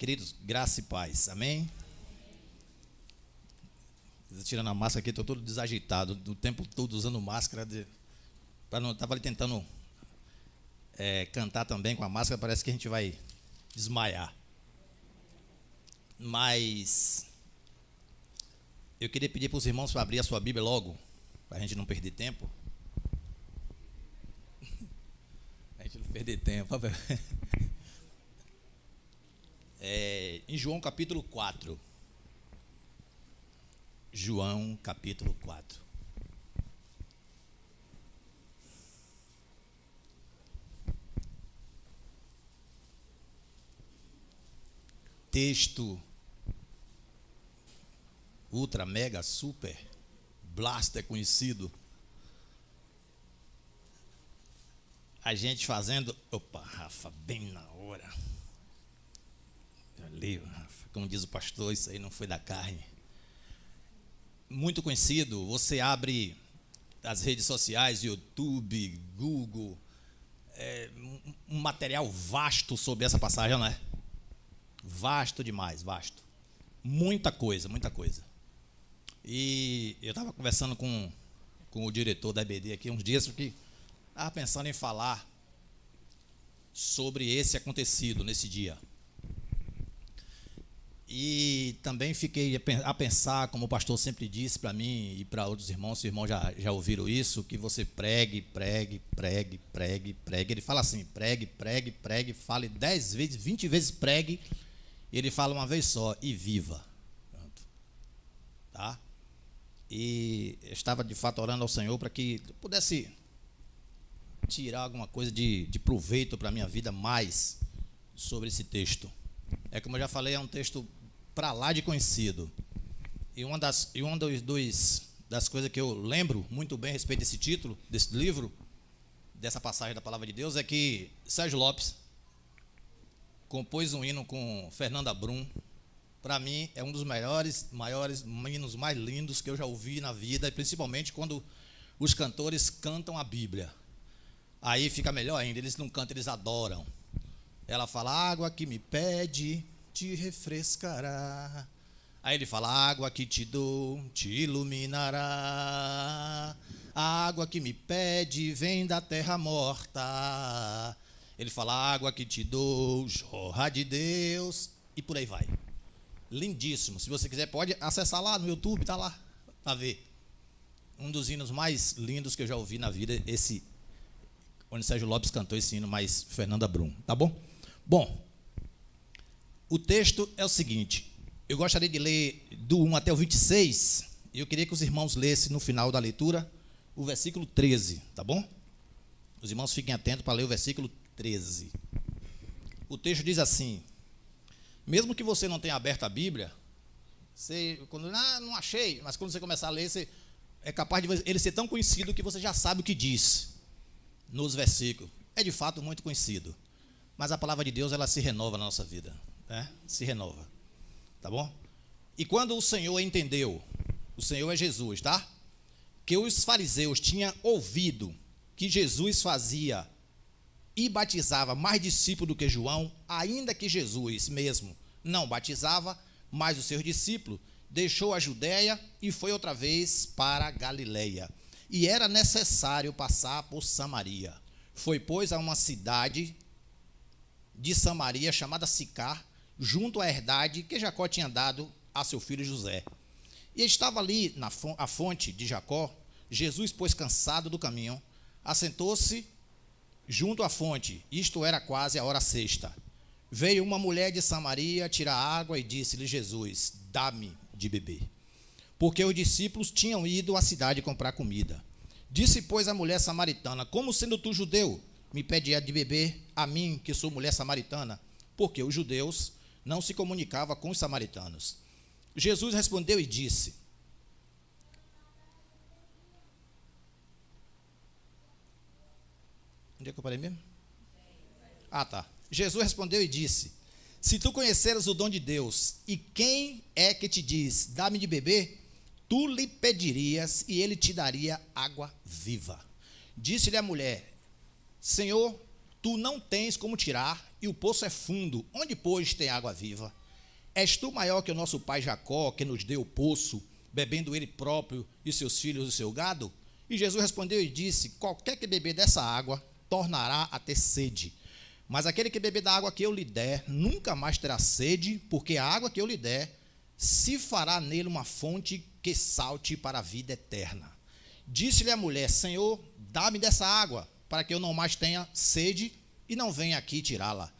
Queridos, graça e paz, amém? Tirando a máscara aqui, estou todo desajeitado, o tempo todo usando máscara, estava ali tentando cantar também com a máscara, parece que a gente vai desmaiar. Mas eu queria pedir para os irmãos para abrir a sua Bíblia logo, para a gente não perder tempo. A gente não perder tempo. Em João capítulo 4. João capítulo 4. Texto ultra, mega, super, blaster conhecido. A gente fazendo... Opa, Rafa, bem na hora. Valeu, Rafa. Como diz o pastor, isso aí não foi da carne. Muito conhecido, você abre as redes sociais, YouTube, Google, um material vasto sobre essa passagem, não é? Vasto demais, vasto. Muita coisa, muita coisa. E eu estava conversando com o diretor da EBD aqui uns dias, porque estava pensando em falar sobre esse acontecido nesse dia. E também fiquei a pensar, como o pastor sempre disse para mim e para outros irmãos, os irmãos já ouviram isso, que você pregue. Ele fala assim, pregue, fale 10 vezes, 20 vezes pregue, e ele fala uma vez só, e viva. Pronto. Tá? E eu estava de fato orando ao Senhor para que eu pudesse tirar alguma coisa de proveito para a minha vida mais sobre esse texto. Como eu já falei, é um texto para lá de conhecido. E uma das coisas que eu lembro muito bem a respeito desse título, desse livro, dessa passagem da Palavra de Deus, é que Sérgio Lopes compôs um hino com Fernanda Brum. Para mim, é um dos maiores hinos mais lindos que eu já ouvi na vida, e principalmente quando os cantores cantam a Bíblia. Aí fica melhor ainda, eles não cantam, eles adoram. Ela fala, água que me pede, te refrescará. Aí ele fala, água que te dou, te iluminará. A água que me pede, vem da terra morta. Ele fala, água que te dou, jorra de Deus. E por aí vai. Lindíssimo. Se você quiser, pode acessar lá no YouTube, está lá, para ver. Um dos hinos mais lindos que eu já ouvi na vida, onde Sérgio Lopes cantou esse hino, mais Fernanda Brum, tá bom? Bom, o texto é o seguinte, eu gostaria de ler do 1 até o 26, e eu queria que os irmãos lessem no final da leitura o versículo 13, tá bom? Os irmãos fiquem atentos para ler o versículo 13. O texto diz assim, mesmo que você não tenha aberto a Bíblia, não achei, mas quando você começar a ler, é capaz de ele ser tão conhecido que você já sabe o que diz nos versículos. É de fato muito conhecido. Mas a palavra de Deus, ela se renova na nossa vida, né? Se renova, tá bom? E quando o Senhor entendeu, o Senhor é Jesus, tá? Que os fariseus tinham ouvido que Jesus fazia e batizava mais discípulos do que João, ainda que Jesus mesmo não batizava, mas os seus discípulos, deixou a Judéia e foi outra vez para a Galileia. E era necessário passar por Samaria. Foi, pois, a uma cidade de Samaria, chamada Sicar, junto à herdade que Jacó tinha dado a seu filho José. E estava ali a fonte de Jacó. Jesus, pois, cansado do caminho, assentou-se junto à fonte, isto era quase a hora sexta. Veio uma mulher de Samaria tirar água e disse-lhe Jesus, dá-me de beber. Porque os discípulos tinham ido à cidade comprar comida. Disse, pois, a mulher samaritana, como sendo tu judeu, me pede de beber a mim, que sou mulher samaritana? Porque os judeus não se comunicavam com os samaritanos. Jesus respondeu e disse, onde é que eu parei mesmo? Tá. Jesus respondeu e disse, se tu conheceras o dom de Deus, e quem é que te diz, dá-me de beber, tu lhe pedirias e ele te daria água viva. Disse-lhe a mulher, Senhor, Tu não tens como tirar, e o poço é fundo. Onde, pois, tem água viva? És tu maior que o nosso pai Jacó, que nos deu o poço, bebendo ele próprio e seus filhos e seu gado? E Jesus respondeu e disse: qualquer que beber dessa água tornará a ter sede. Mas aquele que beber da água que eu lhe der, nunca mais terá sede, porque a água que eu lhe der se fará nele uma fonte que salte para a vida eterna. Disse-lhe a mulher: Senhor, dá-me dessa água, para que eu não mais tenha sede e não venha aqui tirá-la.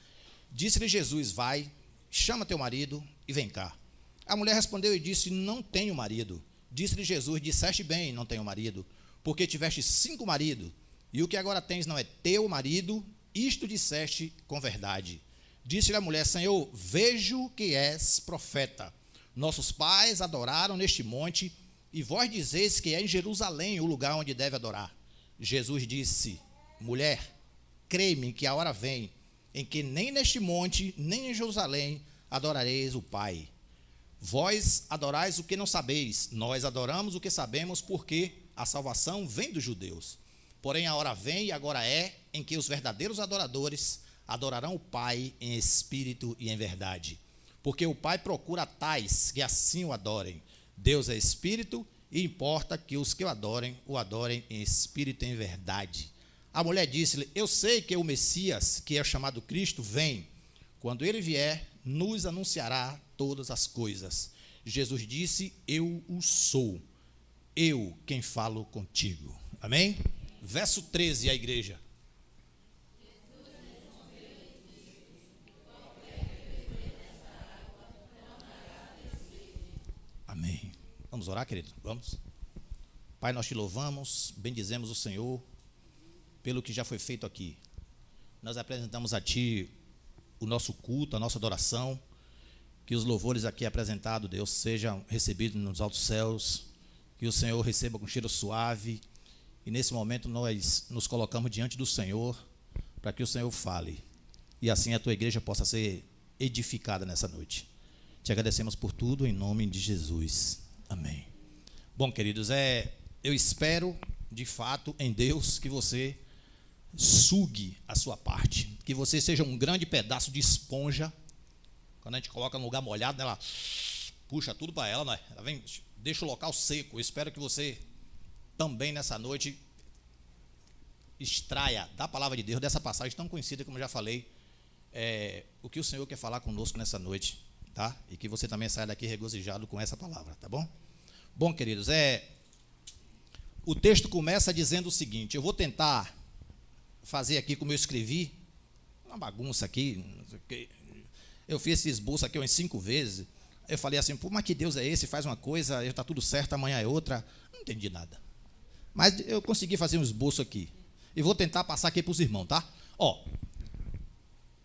Disse-lhe Jesus: vai, chama teu marido e vem cá. A mulher respondeu e disse: não tenho marido. Disse-lhe Jesus: disseste bem, não tenho marido, porque tiveste 5 maridos, e o que agora tens não é teu marido, isto disseste com verdade. Disse-lhe a mulher: Senhor, vejo que és profeta. Nossos pais adoraram neste monte, e vós dizeis que é em Jerusalém o lugar onde deve adorar. Jesus disse: mulher, crê-me que a hora vem em que nem neste monte, nem em Jerusalém adorareis o Pai. Vós adorais o que não sabeis, nós adoramos o que sabemos, porque a salvação vem dos judeus. Porém a hora vem, e agora é, em que os verdadeiros adoradores adorarão o Pai em espírito e em verdade. Porque o Pai procura tais que assim o adorem. Deus é espírito, e importa que os que o adorem em espírito e em verdade. A mulher disse-lhe: eu sei que o Messias, que é chamado Cristo, vem. Quando ele vier, nos anunciará todas as coisas. Jesus disse: eu o sou, eu quem falo contigo. Amém? Verso 13, a igreja. Amém. Vamos orar, querido? Vamos. Pai, nós te louvamos, bendizemos o Senhor pelo que já foi feito aqui. Nós apresentamos a Ti o nosso culto, a nossa adoração, que os louvores aqui apresentados, Deus, sejam recebidos nos altos céus, que o Senhor receba com cheiro suave, e nesse momento nós nos colocamos diante do Senhor, para que o Senhor fale, e assim a Tua igreja possa ser edificada nessa noite. Te agradecemos por tudo, em nome de Jesus. Amém. Bom, queridos, eu espero, de fato, em Deus, que você sugue a sua parte, que você seja um grande pedaço de esponja. Quando a gente coloca no lugar molhado, ela puxa tudo para ela, né? Ela vem, deixa o local seco. Eu espero que você também nessa noite extraia da palavra de Deus, dessa passagem tão conhecida, como eu já falei, o que o Senhor quer falar conosco nessa noite, tá? E que você também saia daqui regozijado com essa palavra, tá bom? Bom, queridos, o texto começa dizendo o seguinte: eu vou tentar fazer aqui como eu escrevi, uma bagunça aqui. Eu fiz esse esboço aqui umas 5 vezes. Eu falei assim: pô, mas que Deus é esse? Faz uma coisa, está tudo certo, amanhã é outra. Não entendi nada. Mas eu consegui fazer um esboço aqui. E vou tentar passar aqui para os irmãos, tá?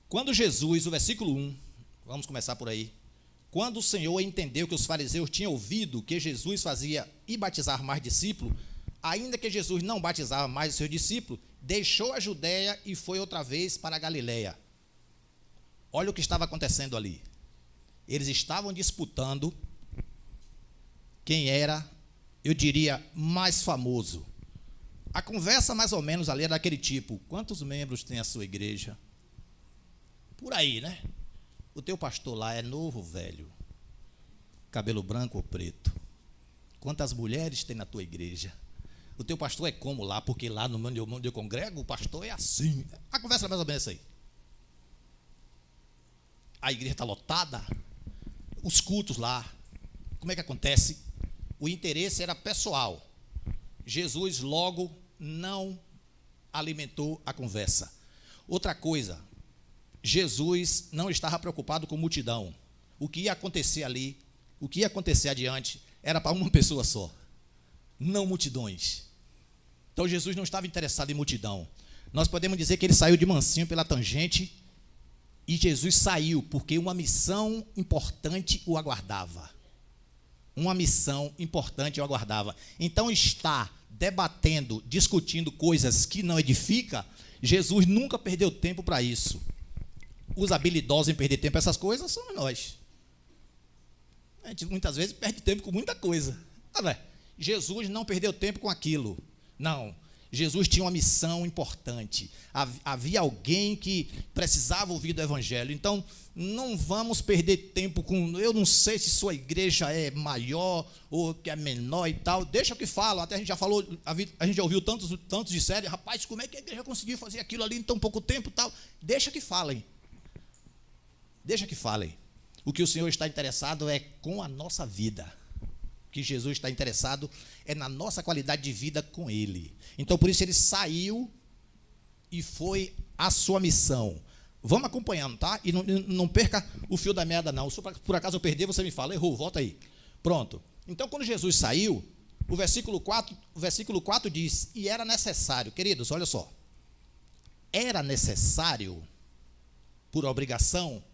Quando Jesus, o versículo 1, vamos começar por aí. Quando o Senhor entendeu que os fariseus tinham ouvido que Jesus fazia e batizar mais discípulos, ainda que Jesus não batizava mais os seus discípulos, deixou a Judéia e foi outra vez para a Galileia. Olha o que estava acontecendo ali. Eles estavam disputando quem era, eu diria, mais famoso. A conversa mais ou menos ali era daquele tipo: quantos membros tem a sua igreja? Por aí, né? O teu pastor lá é novo ou velho? Cabelo branco ou preto? Quantas mulheres tem na tua igreja? O teu pastor é como lá? Porque lá no onde eu congrego, o pastor é assim. A conversa é mais ou menos essa aí. A igreja está lotada. Os cultos lá, como é que acontece? O interesse era pessoal. Jesus logo não alimentou a conversa. Outra coisa, Jesus não estava preocupado com multidão. O que ia acontecer ali, o que ia acontecer adiante, era para uma pessoa só, não multidões. Então Jesus não estava interessado em multidão. Nós podemos dizer que ele saiu de mansinho pela tangente, e Jesus saiu porque uma missão importante o aguardava. Uma missão importante o aguardava. Então está debatendo, discutindo coisas que não edificam, Jesus nunca perdeu tempo para isso. Os habilidosos em perder tempo para essas coisas somos nós. A gente muitas vezes perde tempo com muita coisa. Jesus não perdeu tempo com aquilo. Não. Jesus tinha uma missão importante. Havia alguém que precisava ouvir do evangelho. Então, não vamos perder tempo com... Eu não sei se sua igreja é maior ou que é menor e tal. Deixa que fala. Até a gente já falou, a gente já ouviu tantos de série. Rapaz, como é que a igreja conseguiu fazer aquilo ali em tão pouco tempo e tal? Deixa que falem. Deixa que falem. O que o Senhor está interessado é com a nossa vida. O que Jesus está interessado é na nossa qualidade de vida com Ele. Então, por isso, ele saiu e foi a sua missão. Vamos acompanhando, tá? E não perca o fio da meada, não. Se por acaso eu perder, você me fala, errou, volta aí. Pronto. Então, quando Jesus saiu, o versículo 4 diz, e era necessário. Queridos, olha só. Era necessário, por obrigação?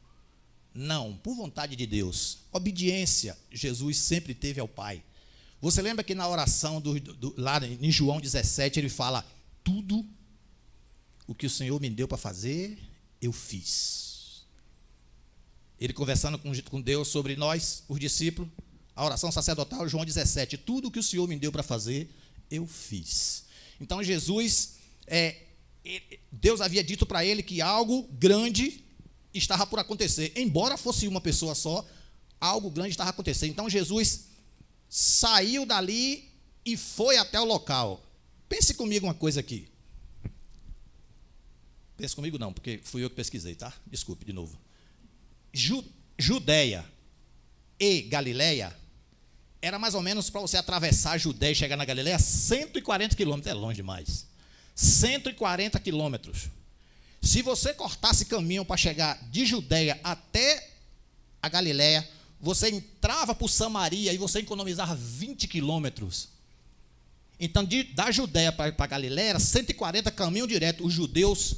Não, por vontade de Deus. Obediência, Jesus sempre teve ao Pai. Você lembra que na oração lá em João 17, ele fala, tudo o que o Senhor me deu para fazer, eu fiz. Ele conversando com Deus sobre nós, os discípulos, a oração sacerdotal, João 17, tudo o que o Senhor me deu para fazer, eu fiz. Então Jesus, Deus havia dito para ele que algo grande estava por acontecer, embora fosse uma pessoa só, algo grande estava acontecendo. Então Jesus saiu dali e foi até o local. Pense comigo uma coisa aqui. Pense comigo não, porque fui eu que pesquisei, tá? Desculpe de novo. Judeia e Galileia era mais ou menos, para você atravessar a Judeia e chegar na Galileia, 140 quilômetros, é longe demais. 140 quilômetros. Se você cortasse caminho para chegar de Judeia até a Galileia, você entrava por Samaria e você economizava 20 quilômetros. Então, da Judeia para a Galileia, era 140 caminho direto. Os judeus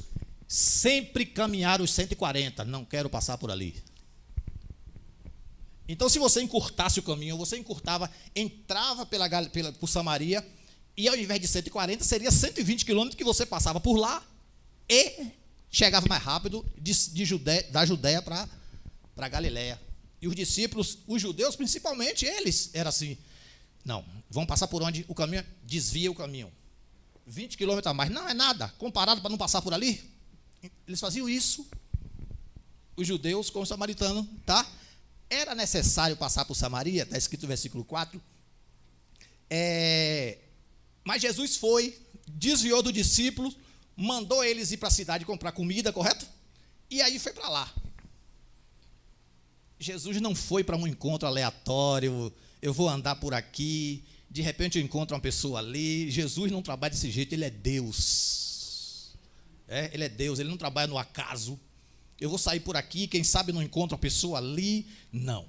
sempre caminharam os 140. Não quero passar por ali. Então, se você encurtasse o caminho, você entrava por Samaria, e ao invés de 140, seria 120 quilômetros que você passava por lá e chegava mais rápido da Judéia para a Galileia. E os discípulos, os judeus principalmente, eles eram assim, não, vão passar por onde o caminho desvia o caminho. 20 quilômetros a mais, não é nada, comparado para não passar por ali. Eles faziam isso, os judeus com o samaritano, tá? Era necessário passar por Samaria, está escrito no versículo 4. Mas Jesus foi, desviou do discípulo, mandou eles ir para a cidade comprar comida, correto? E aí foi para lá. Jesus não foi para um encontro aleatório, eu vou andar por aqui, de repente eu encontro uma pessoa ali. Jesus não trabalha desse jeito, ele é Deus. Ele é Deus, ele não trabalha no acaso. Eu vou sair por aqui, quem sabe não encontro uma pessoa ali. Não.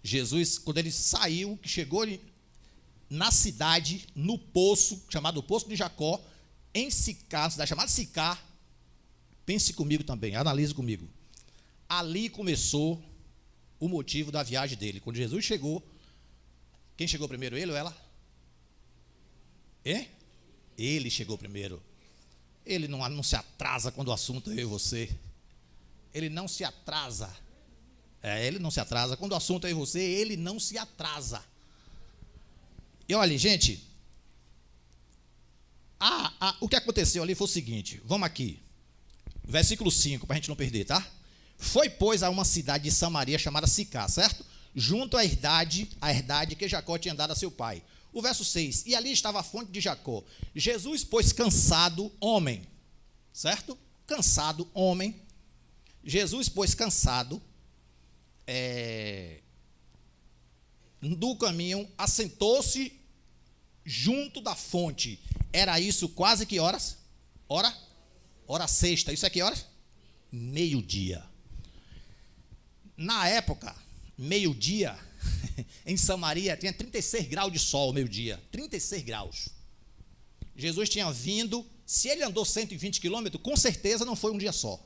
Jesus, quando ele saiu, que chegou na cidade, no poço, chamado Poço de Jacó, em Sicar, cidade chamada Sicar, pense comigo também, analise comigo. Ali começou o motivo da viagem dele. Quando Jesus chegou, quem chegou primeiro, ele ou ela? Ele chegou primeiro. Ele não se atrasa quando o assunto é eu e você. Ele não se atrasa. Ele não se atrasa. Quando o assunto é eu e você, ele não se atrasa. E olha, gente, o que aconteceu ali foi o seguinte, vamos aqui, versículo 5, para a gente não perder, tá? Foi, pois, a uma cidade de Samaria chamada Sicar, certo? Junto à herdade que Jacó tinha dado a seu pai. O verso 6, e ali estava a fonte de Jacó. Jesus, pois, cansado, homem, certo? Cansado, homem. Jesus, pois, cansado, do caminho, assentou-se junto da fonte. Era isso quase que horas? Hora sexta. Isso é que horas? Meio-dia. Na época, meio-dia, em Samaria, tinha 36 graus de sol, meio-dia. 36 graus. Jesus tinha vindo, se ele andou 120 quilômetros, com certeza não foi um dia só.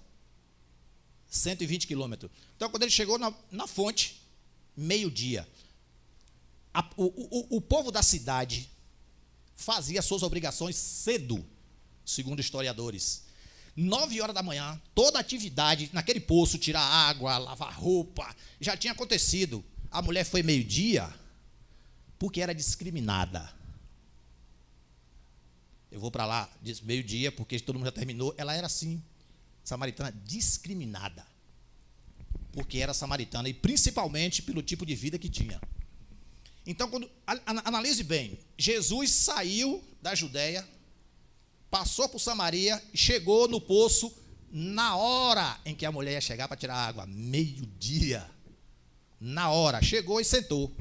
120 quilômetros. Então, quando ele chegou na fonte, meio-dia, o povo da cidade fazia suas obrigações cedo, segundo historiadores. 9 horas da manhã, toda a atividade naquele poço, tirar água, lavar roupa, já tinha acontecido. A mulher foi meio-dia porque era discriminada. Eu vou para lá meio-dia, porque todo mundo já terminou. Ela era assim, samaritana discriminada, porque era samaritana, e principalmente pelo tipo de vida que tinha. Então, analise bem, Jesus saiu da Judéia, passou por Samaria, chegou no poço na hora em que a mulher ia chegar para tirar água, meio-dia. Na hora, chegou e sentou,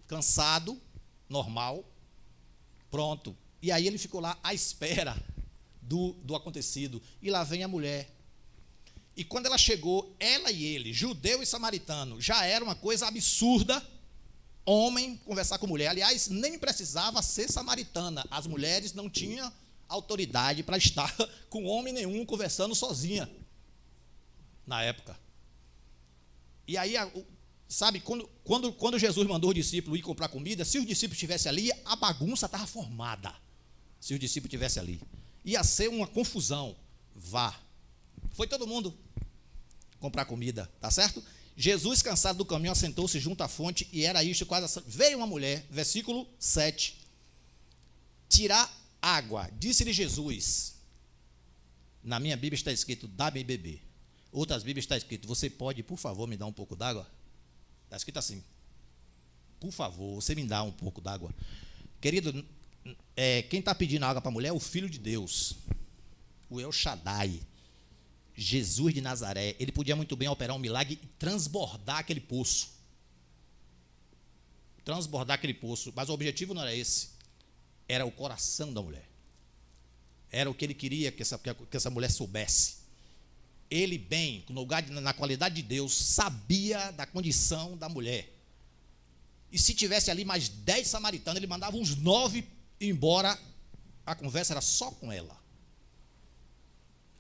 cansado, normal, pronto. E aí ele ficou lá à espera do acontecido. E lá vem a mulher. E quando ela chegou, ela e ele, judeu e samaritano, já era uma coisa absurda, homem conversar com mulher. Aliás, nem precisava ser samaritana. As mulheres não tinham autoridade para estar com homem nenhum conversando sozinha, na época. E aí, sabe, quando Jesus mandou os discípulos ir comprar comida, se os discípulos estivessem ali, a bagunça estava formada. Se os discípulos estivessem ali, ia ser uma confusão. Vá. Foi todo mundo comprar comida, tá certo? Jesus, cansado do caminho, assentou-se junto à fonte, e era isto quase. Veio uma mulher, versículo 7, tirar água. Disse-lhe Jesus, na minha Bíblia está escrito, dá-me beber. Outras Bíblias está escrito, você pode, por favor, me dar um pouco d'água? Está escrito assim, por favor, você me dá um pouco d'água. Querido, quem está pedindo água para a mulher é o Filho de Deus, o El Shaddai, Jesus de Nazaré. Ele podia muito bem operar um milagre e transbordar aquele poço. Mas o objetivo não era esse. Era o coração da mulher. Era o que ele queria que essa mulher soubesse. Ele bem, na qualidade de Deus, sabia da condição da mulher. E se tivesse ali mais 10 samaritanos, ele mandava uns 9 embora. A conversa era só com ela.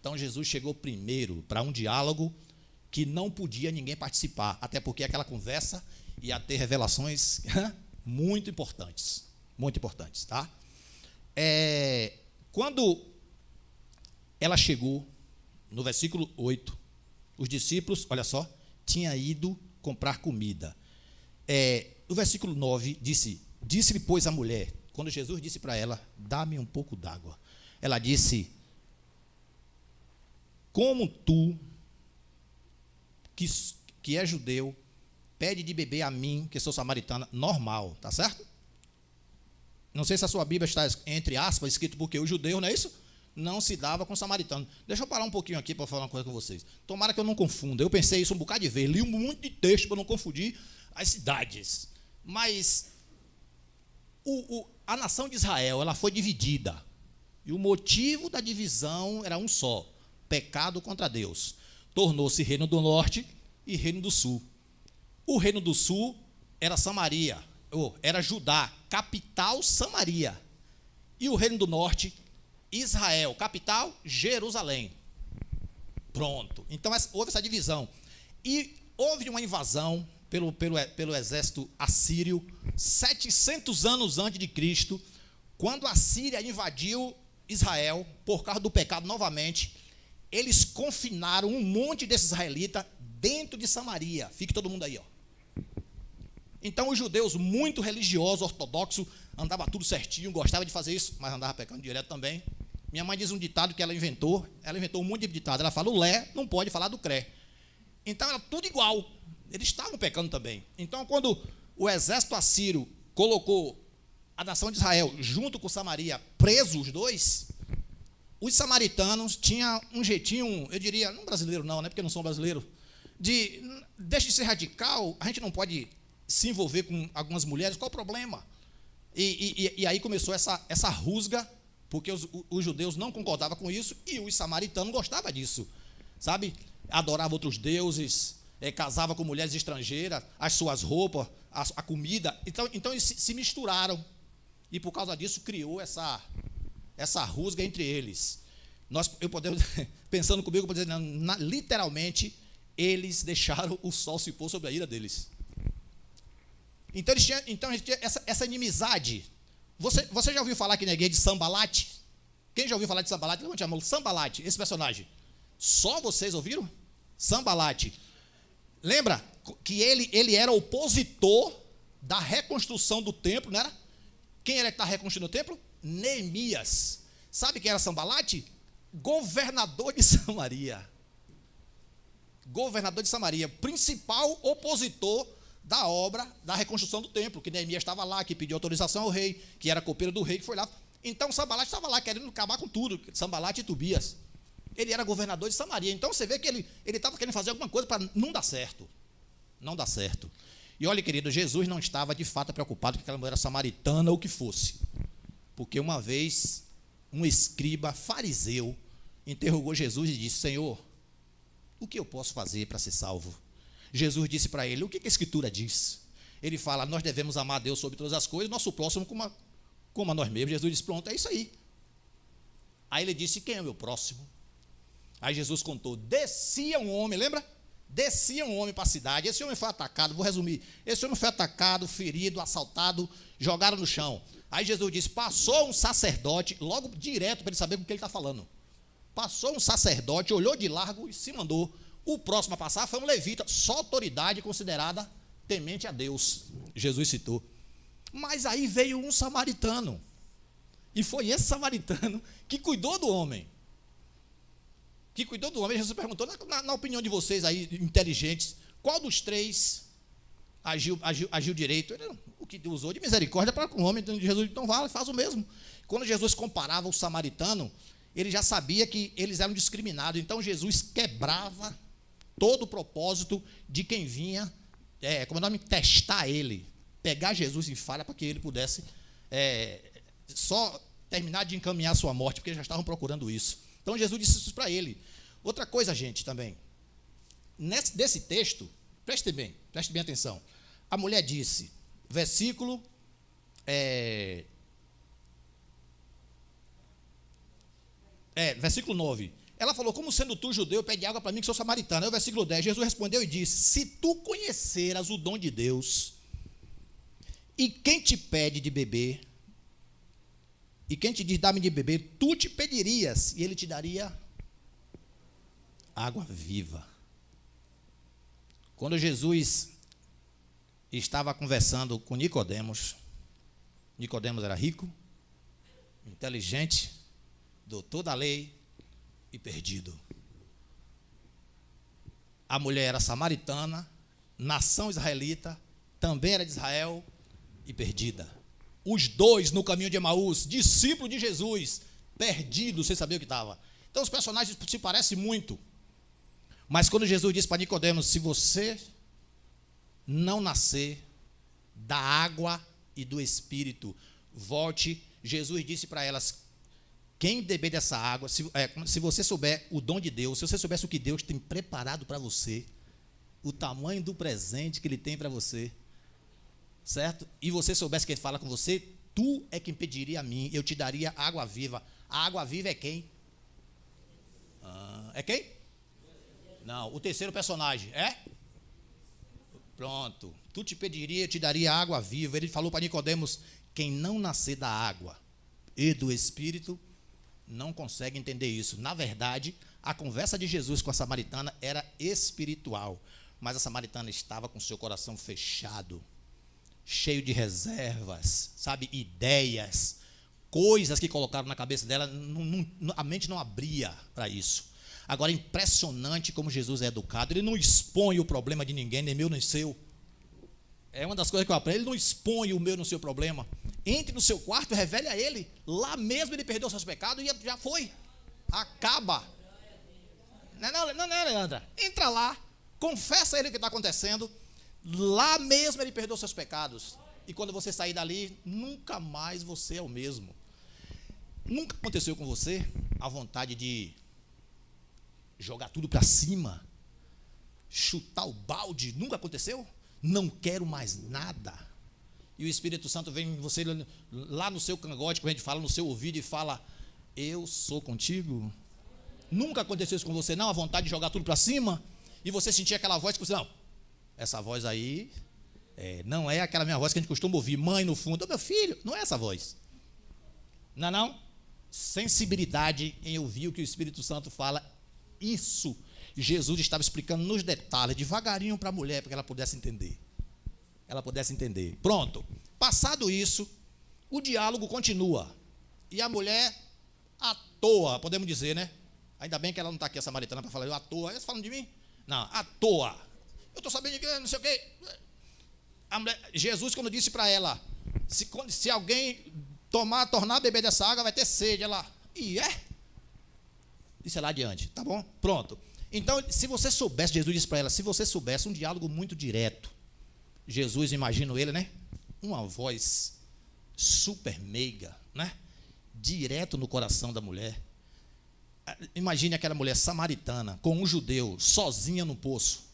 Então Jesus chegou primeiro para um diálogo que não podia ninguém participar, até porque aquela conversa ia ter revelações muito importantes, tá? Quando ela chegou, no versículo 8, os discípulos, olha só, tinham ido comprar comida. O versículo 9 disse-lhe, pois, a mulher, quando Jesus disse para ela, dá-me um pouco d'água, ela disse, como tu, que é judeu, pede de beber a mim, que sou samaritana, normal, tá certo? Não sei se a sua Bíblia está, entre aspas, escrito porque o judeu, não é isso? Não se dava com o samaritano. Deixa eu parar um pouquinho aqui para falar uma coisa com vocês. Tomara que eu não confunda. Eu pensei isso um bocado de vez, li um monte de texto para não confundir as cidades. Mas a nação de Israel, ela foi dividida. E o motivo da divisão era um só: pecado contra Deus. Tornou-se reino do norte e reino do sul. O reino do sul era Samaria, era Judá, capital Samaria. E o reino do norte, Israel, capital Jerusalém. Pronto. Então houve essa divisão. E houve uma invasão pelo exército assírio 700 anos antes de Cristo, quando a Síria invadiu Israel por causa do pecado novamente. Eles confinaram um monte desses israelitas dentro de Samaria. Fique todo mundo aí, ó. Então os judeus muito religiosos, ortodoxos, andava tudo certinho, gostava de fazer isso, mas andava pecando direto também. Minha mãe diz um ditado que ela inventou um monte de ditado. Ela fala, o lé não pode falar do cré. Então era tudo igual. Eles estavam pecando também. Então quando o exército assírio colocou a nação de Israel junto com Samaria, presos os dois, os samaritanos tinham um jeitinho, eu diria, não brasileiro não, né, porque não são brasileiros, deixa de ser radical, a gente não pode se envolver com algumas mulheres, qual o problema? E aí começou essa rusga, porque os judeus não concordavam com isso, e os samaritanos gostavam disso, sabe? Adoravam outros deuses, casavam com mulheres estrangeiras, as suas roupas, a comida, então eles se misturaram, e por causa disso criou essa rusga entre eles. Eu podemos, pensando comigo, eu posso dizer, literalmente, eles deixaram o sol se pôr sobre a ira deles. Então eles tinham essa inimizade. Você já ouviu falar que ninguém de Sambalate? Quem já ouviu falar de Sambalate? Levante a mão. Sambalate, esse personagem. Só vocês ouviram? Sambalate. Lembra que ele era opositor da reconstrução do templo, não era? Quem era que está reconstruindo o templo? Neemias. Sabe quem era Sambalate? Governador de Samaria. Governador de Samaria, principal opositor da obra da reconstrução do templo, que Neemias estava lá, que pediu autorização ao rei, que era copeiro do rei, que foi lá. Então Sambalate estava lá querendo acabar com tudo, Sambalate e Tobias. Ele era governador de Samaria. Então você vê que ele estava querendo fazer alguma coisa para não dar certo. Não dar certo. E olha, querido, Jesus não estava de fato preocupado com aquela mulher samaritana ou o que fosse. Porque uma vez um escriba fariseu interrogou Jesus e disse: Senhor, o que eu posso fazer para ser salvo? Jesus disse para ele: o que a Escritura diz? Ele fala: nós devemos amar a Deus sobre todas as coisas, nosso próximo como a nós mesmos. Jesus disse: pronto, é isso aí. Aí ele disse: quem é o meu próximo? Aí Jesus contou: descia um homem, lembra? Descia um homem para a cidade. Esse homem foi atacado, vou resumir. Esse homem foi atacado, ferido, assaltado, jogaram no chão. Aí Jesus disse: passou um sacerdote, logo direto para ele saber com o que ele está falando. Passou um sacerdote, olhou de largo e se mandou. O próximo a passar foi um levita, só autoridade considerada temente a Deus. Jesus citou. Mas aí veio um samaritano. E foi esse samaritano que cuidou do homem. Jesus perguntou, na opinião de vocês aí, inteligentes, qual dos três agiu direito? Ele, o que usou de misericórdia para com o homem. Então Jesus, então vale, faz o mesmo. Quando Jesus comparava o samaritano, ele já sabia que eles eram discriminados. Então Jesus quebrava todo o propósito de quem vinha, testar ele, pegar Jesus em falha para que ele pudesse só terminar de encaminhar a sua morte, porque eles já estavam procurando isso. Então Jesus disse isso para ele. Outra coisa, gente, também, desse texto, preste bem atenção. A mulher disse, versículo 9. Ela falou: como sendo tu judeu, pede água para mim que sou samaritano. Aí o versículo 10, Jesus respondeu e disse: se tu conheceras o dom de Deus, e quem te pede de beber, e quem te diz dá-me de beber, tu te pedirias, e ele te daria água viva. Quando Jesus estava conversando com Nicodemos era rico, inteligente, doutor da lei e perdido. A mulher era samaritana, nação israelita, também era de Israel e perdida. Os dois no caminho de Emaús, discípulo de Jesus, perdido, sem saber o que estava. Então os personagens se parecem muito. Mas quando Jesus disse para Nicodemos: se você não nascer da água e do Espírito, volte. Jesus disse para elas: quem beber dessa água, se você souber o dom de Deus, se você soubesse o que Deus tem preparado para você, o tamanho do presente que Ele tem para você, certo? E você soubesse que Ele fala com você, tu é quem pediria a mim, eu te daria água viva. A água viva é quem? É quem? Não, o terceiro personagem é? Pronto. Tu te pediria, eu te daria água viva. Ele falou para Nicodemos: quem não nascer da água e do Espírito não consegue entender isso. Na verdade, a conversa de Jesus com a samaritana era espiritual, mas a samaritana estava com seu coração fechado, cheio de reservas, sabe, ideias, coisas que colocaram na cabeça dela, a mente não abria para isso. Agora, impressionante como Jesus é educado. Ele não expõe o problema de ninguém, nem meu nem seu. É uma das coisas que eu aprendo. Ele não expõe o meu no seu problema. Entre no seu quarto e revele a ele. Lá mesmo ele perdeu seus pecados e já foi. Acaba. Não, Leandra. Entra lá, confessa a ele o que está acontecendo. Lá mesmo ele perdeu seus pecados. E quando você sair dali, nunca mais você é o mesmo. Nunca aconteceu com você a vontade de jogar tudo para cima, chutar o balde? Nunca aconteceu? Não quero mais nada. E o Espírito Santo vem em você, lá no seu cangote, como a gente fala, no seu ouvido, e fala: eu sou contigo. Nunca aconteceu isso com você, não? A vontade de jogar tudo para cima, e você sentia aquela voz que você, não, essa voz aí não é aquela minha voz que a gente costuma ouvir, mãe no fundo. Meu filho, não é essa voz. Não? Sensibilidade em ouvir o que o Espírito Santo fala. Isso Jesus estava explicando nos detalhes, devagarinho para a mulher, para que ela pudesse entender. Pronto. Passado isso, o diálogo continua. E a mulher toa, podemos dizer, né? Ainda bem que ela não está aqui, a samaritana, para falar, eu à toa. Eles falam de mim? Não, à toa. Eu estou sabendo de que, não sei o quê. Jesus, quando disse para ela, se alguém tornar a beber dessa água, vai ter sede. Ela, disse lá adiante, tá bom? Pronto. Então, se você soubesse, Jesus disse para ela, se você soubesse um diálogo muito direto, Jesus, imagino ele, né? Uma voz super meiga, né? Direto no coração da mulher. Imagine aquela mulher samaritana, com um judeu, sozinha no poço,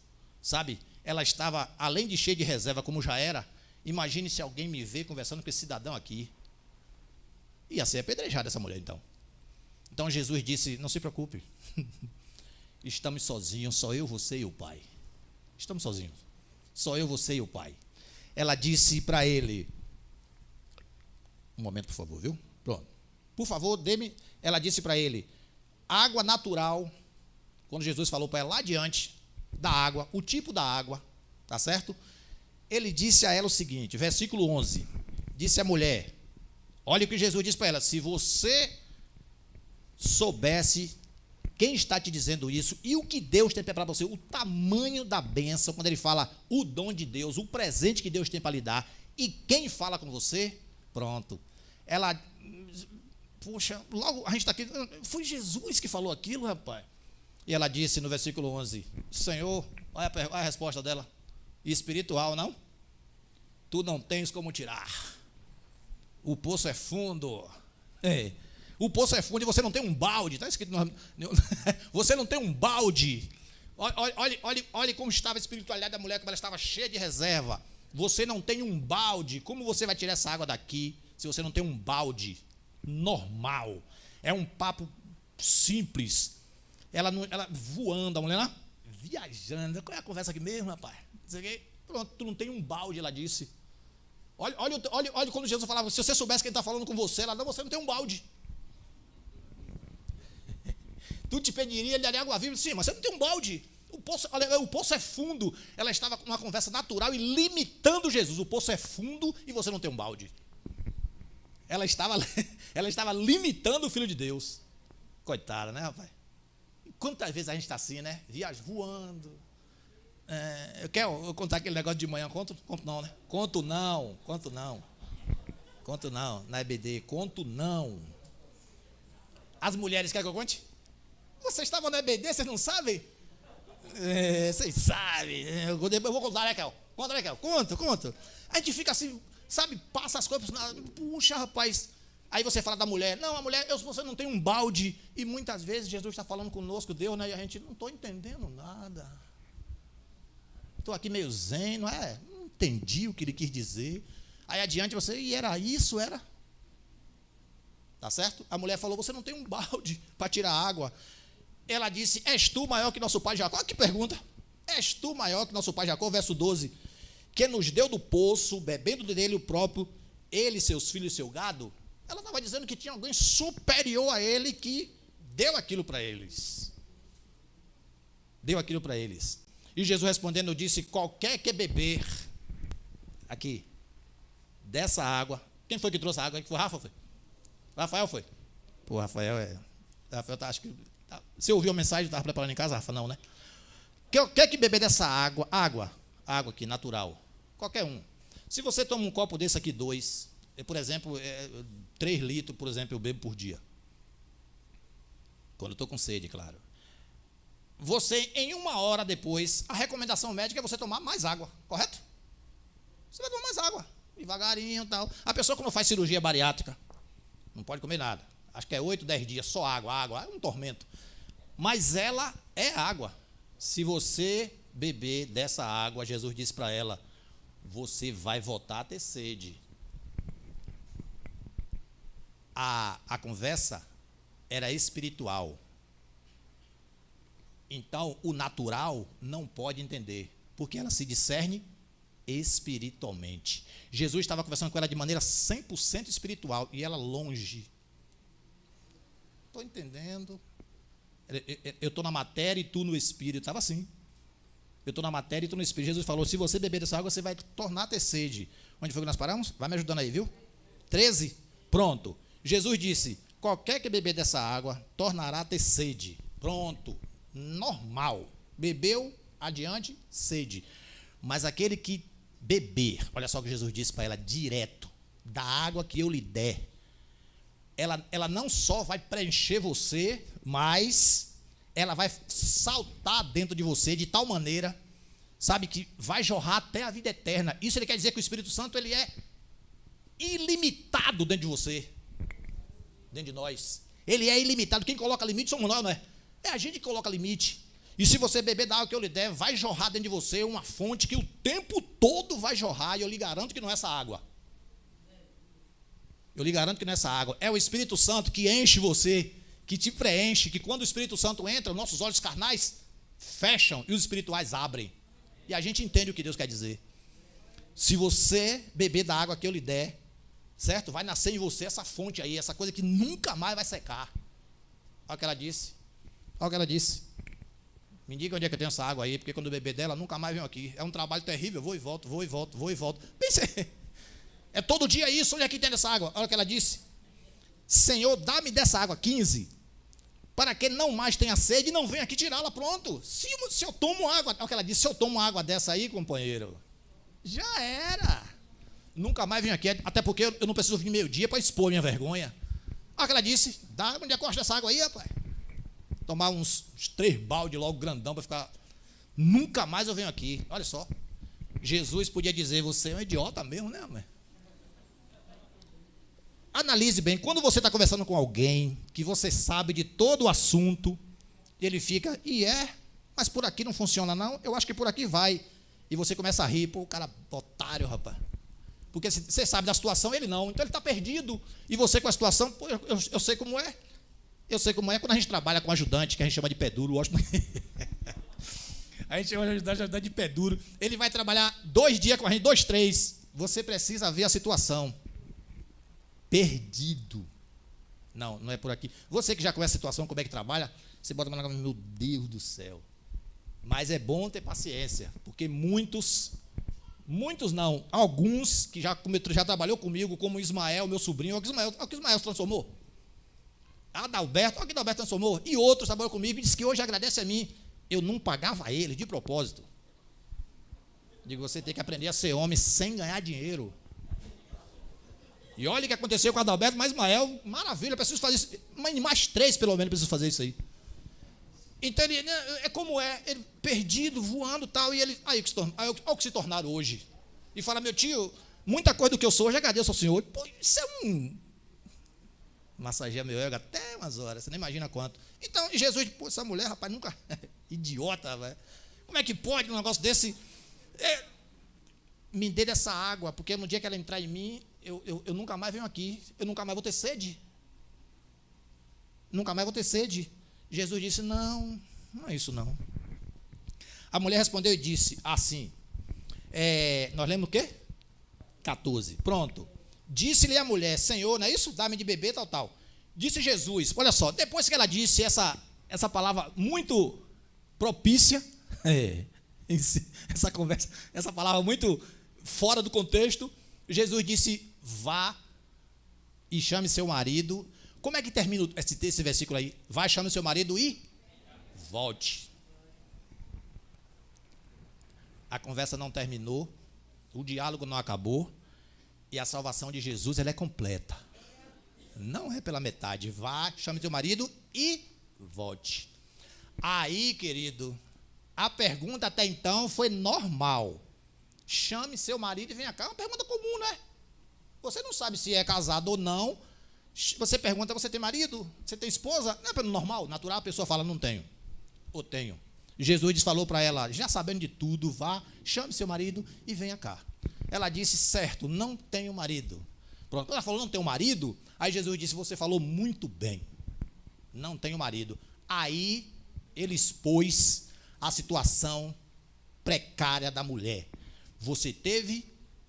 sabe? Ela estava, além de cheia de reserva, como já era, imagine se alguém me vê conversando com esse cidadão aqui. Ia ser apedrejada essa mulher, então. Então Jesus disse, não se preocupe, estamos sozinhos, só eu, você e o Pai. Estamos sozinhos, só eu, você e o Pai. Ela disse para ele, um momento, por favor, viu? Pronto. Por favor, dê-me. Ela disse para ele, água natural. Quando Jesus falou para ela lá adiante, da água, o tipo da água, tá certo? Ele disse a ela o seguinte, versículo 11, disse a mulher, olha o que Jesus disse para ela, se você soubesse quem está te dizendo isso e o que Deus tem preparado para você, o tamanho da bênção, quando ele fala o dom de Deus, o presente que Deus tem para lhe dar, e quem fala com você, pronto. Ela, poxa, logo a gente está aqui, foi Jesus que falou aquilo, rapaz. E ela disse no versículo 11, Senhor, olha a resposta dela, espiritual, não? Tu não tens como tirar, o poço é fundo, o poço é fundo e você não tem um balde, está escrito, você não tem um balde, olhe como estava a espiritualidade da mulher, como ela estava cheia de reserva, você não tem um balde, como você vai tirar essa água daqui, se você não tem um balde normal, é um papo simples, ela voando, a mulher lá, viajando, qual é a conversa aqui mesmo, rapaz? Pronto, tu não tem um balde, ela disse. Olha quando Jesus falava, se você soubesse quem está falando com você, ela não, você não tem um balde. Tu te pediria, ele daria água viva, sim, mas você não tem um balde. O poço é fundo. Ela estava com uma conversa natural e limitando Jesus. O poço é fundo e você não tem um balde. Ela estava limitando o Filho de Deus. Coitada, né, rapaz? Quantas vezes a gente está assim, né? Viaja voando. Eu contar aquele negócio de manhã, conto não, né? Conto não, na EBD, conto não. As mulheres querem que eu conte? Vocês estavam na EBD, vocês não sabem? Vocês sabem. Eu vou contar, né, Kel? Conta, né, Kel? Conta. A gente fica assim, sabe, passa as coisas, puxa, rapaz. Aí você fala da mulher, não, a mulher, você não tem um balde. E muitas vezes Jesus está falando conosco, Deus, né? E a gente, não estou entendendo nada. Estou aqui meio zen, não é? Não entendi o que ele quis dizer. Aí adiante você, e era isso, era? Tá certo? A mulher falou, você não tem um balde para tirar água. Ela disse, és tu maior que nosso pai Jacó? Que pergunta? És tu maior que nosso pai Jacó? Verso 12. Que nos deu do poço, bebendo dele o próprio, ele, seus filhos e seu gado? Ela estava dizendo que tinha alguém superior a ele que deu aquilo para eles. Deu aquilo para eles. E Jesus respondendo disse, qualquer que beber, aqui, dessa água, quem foi que trouxe a água? Foi Rafa, foi? Rafael foi? Pô, Rafael acho que, você ouviu a mensagem, estava preparando em casa, Rafa? Não, né? Quer que beber dessa água aqui, natural, qualquer um. Se você toma um copo desse aqui, 2, por exemplo, 3 litros, por exemplo, eu bebo por dia. Quando eu estou com sede, claro. Você, em 1 hora depois, a recomendação médica é você tomar mais água, correto? Você vai tomar mais água, devagarinho e tal. A pessoa, quando faz cirurgia bariátrica, não pode comer nada. Acho que é 8, 10 dias, só água, é um tormento. Mas ela é água. Se você beber dessa água, Jesus disse para ela, você vai voltar a ter sede. A conversa era espiritual. Então, o natural não pode entender, porque ela se discerne espiritualmente. Jesus estava conversando com ela de maneira 100% espiritual, e ela longe. Estou entendendo. Eu estou na matéria e tu no espírito. Estava assim. Eu estou na matéria e tu no espírito. Jesus falou, se você beber dessa água, você vai tornar a ter sede. Onde foi que nós paramos? Vai me ajudando aí, viu? 13. Pronto. Jesus disse, qualquer que beber dessa água tornará a ter sede. Pronto, normal. Bebeu, adiante, sede. Mas aquele que beber, olha só o que Jesus disse para ela, direto, da água que eu lhe der, ela não só vai preencher você, mas ela vai saltar dentro de você de tal maneira, sabe, que vai jorrar até a vida eterna. Isso ele quer dizer que o Espírito Santo ele é ilimitado dentro de você, dentro de nós. Ele é ilimitado. Quem coloca limite somos nós, não é? É a gente que coloca limite. E se você beber da água que eu lhe der, vai jorrar dentro de você uma fonte que o tempo todo vai jorrar, e eu lhe garanto que não é essa água. Eu lhe garanto que não é essa água. É o Espírito Santo que enche você, que te preenche, que quando o Espírito Santo entra, nossos olhos carnais fecham e os espirituais abrem. E a gente entende o que Deus quer dizer. Se você beber da água que eu lhe der, certo? Vai nascer em você essa fonte aí, essa coisa que nunca mais vai secar. Olha o que ela disse. Olha o que ela disse. Me diga onde é que eu tenho essa água aí, porque quando eu beber dela, nunca mais venho aqui. É um trabalho terrível, vou e volto, vou e volto, vou e volto. Pense, é todo dia isso, onde é que tem essa água? Olha o que ela disse. Senhor, dá-me dessa água, 15, para que não mais tenha sede e não venha aqui tirá-la, pronto. Se eu tomo água, olha o que ela disse, se eu tomo água dessa aí, companheiro, já era. Nunca mais venho aqui, até porque eu não preciso vir meio-dia para expor minha vergonha. Olha o que ela disse, dá onde é que eu acho dessa água aí, rapaz. Tomar uns 3 baldes logo grandão para ficar. Nunca mais eu venho aqui. Olha só. Jesus podia dizer, você é um idiota mesmo, né, mãe? Analise bem, quando você está conversando com alguém que você sabe de todo o assunto, ele fica, mas por aqui não funciona não, eu acho que por aqui vai. E você começa a rir, pô, o cara otário, rapaz. Porque você sabe da situação, ele não. Então ele está perdido. E você com a situação, pô, eu sei como é. Eu sei como é quando a gente trabalha com ajudante, que a gente chama de pé duro. A gente chama de ajudante de pé duro. Ele vai trabalhar 2 dias com a gente, 2, 3. Você precisa ver a situação. Perdido. Não é por aqui. Você que já conhece a situação, como é que trabalha, você bota uma, meu Deus do céu. Mas é bom ter paciência, porque muitos não, alguns que já trabalhou comigo, como Ismael, meu sobrinho, olha o que Ismael se transformou. Adalberto, olha o que Adalberto transformou. E outros trabalham comigo e disse que hoje agradece a mim. Eu não pagava ele de propósito. Digo, você tem que aprender a ser homem sem ganhar dinheiro. E olha o que aconteceu com Adalberto, mas Ismael, maravilha, eu preciso fazer isso. Mais 3 pelo menos preciso fazer isso aí. Então ele é como ele perdido, voando e tal, e ele, olha o que se tornaram hoje. E fala, meu tio, muita coisa do que eu sou, hoje agradeço ao Senhor. Pô, isso é massageia meu ego até umas horas, você nem imagina quanto. Então, e Jesus, pô, essa mulher, rapaz, nunca, idiota, velho. Como é que pode um negócio desse? Me dê dessa água, porque no dia que ela entrar em mim, eu nunca mais venho aqui, eu nunca mais vou ter sede. Nunca mais vou ter sede. Jesus disse, não é isso não. A mulher respondeu e disse assim, nós lemos o quê? 14, pronto. Disse-lhe a mulher, Senhor, não é isso? Dá-me de beber, tal. Disse Jesus, olha só, depois que ela disse essa palavra muito propícia, essa conversa, essa palavra muito fora do contexto, Jesus disse, vá e chame seu marido. Como é que termina esse versículo aí? Vai, chame seu marido e volte. A conversa não terminou, o diálogo não acabou, e a salvação de Jesus ela é completa. Não é pela metade. Vá, chame seu marido e volte. Aí, querido, a pergunta até então foi normal. Chame seu marido e venha cá. É uma pergunta comum, né? Você não sabe se é casado ou não. Você pergunta, você tem marido? Você tem esposa? Não é normal, natural, a pessoa fala, não tenho. Ou tenho. Jesus falou para ela, já sabendo de tudo, vá, chame seu marido e venha cá. Ela disse, certo, não tenho marido. Pronto, quando ela falou, não tenho marido, aí Jesus disse, você falou muito bem, não tenho marido. Aí ele expôs a situação precária da mulher. Você teve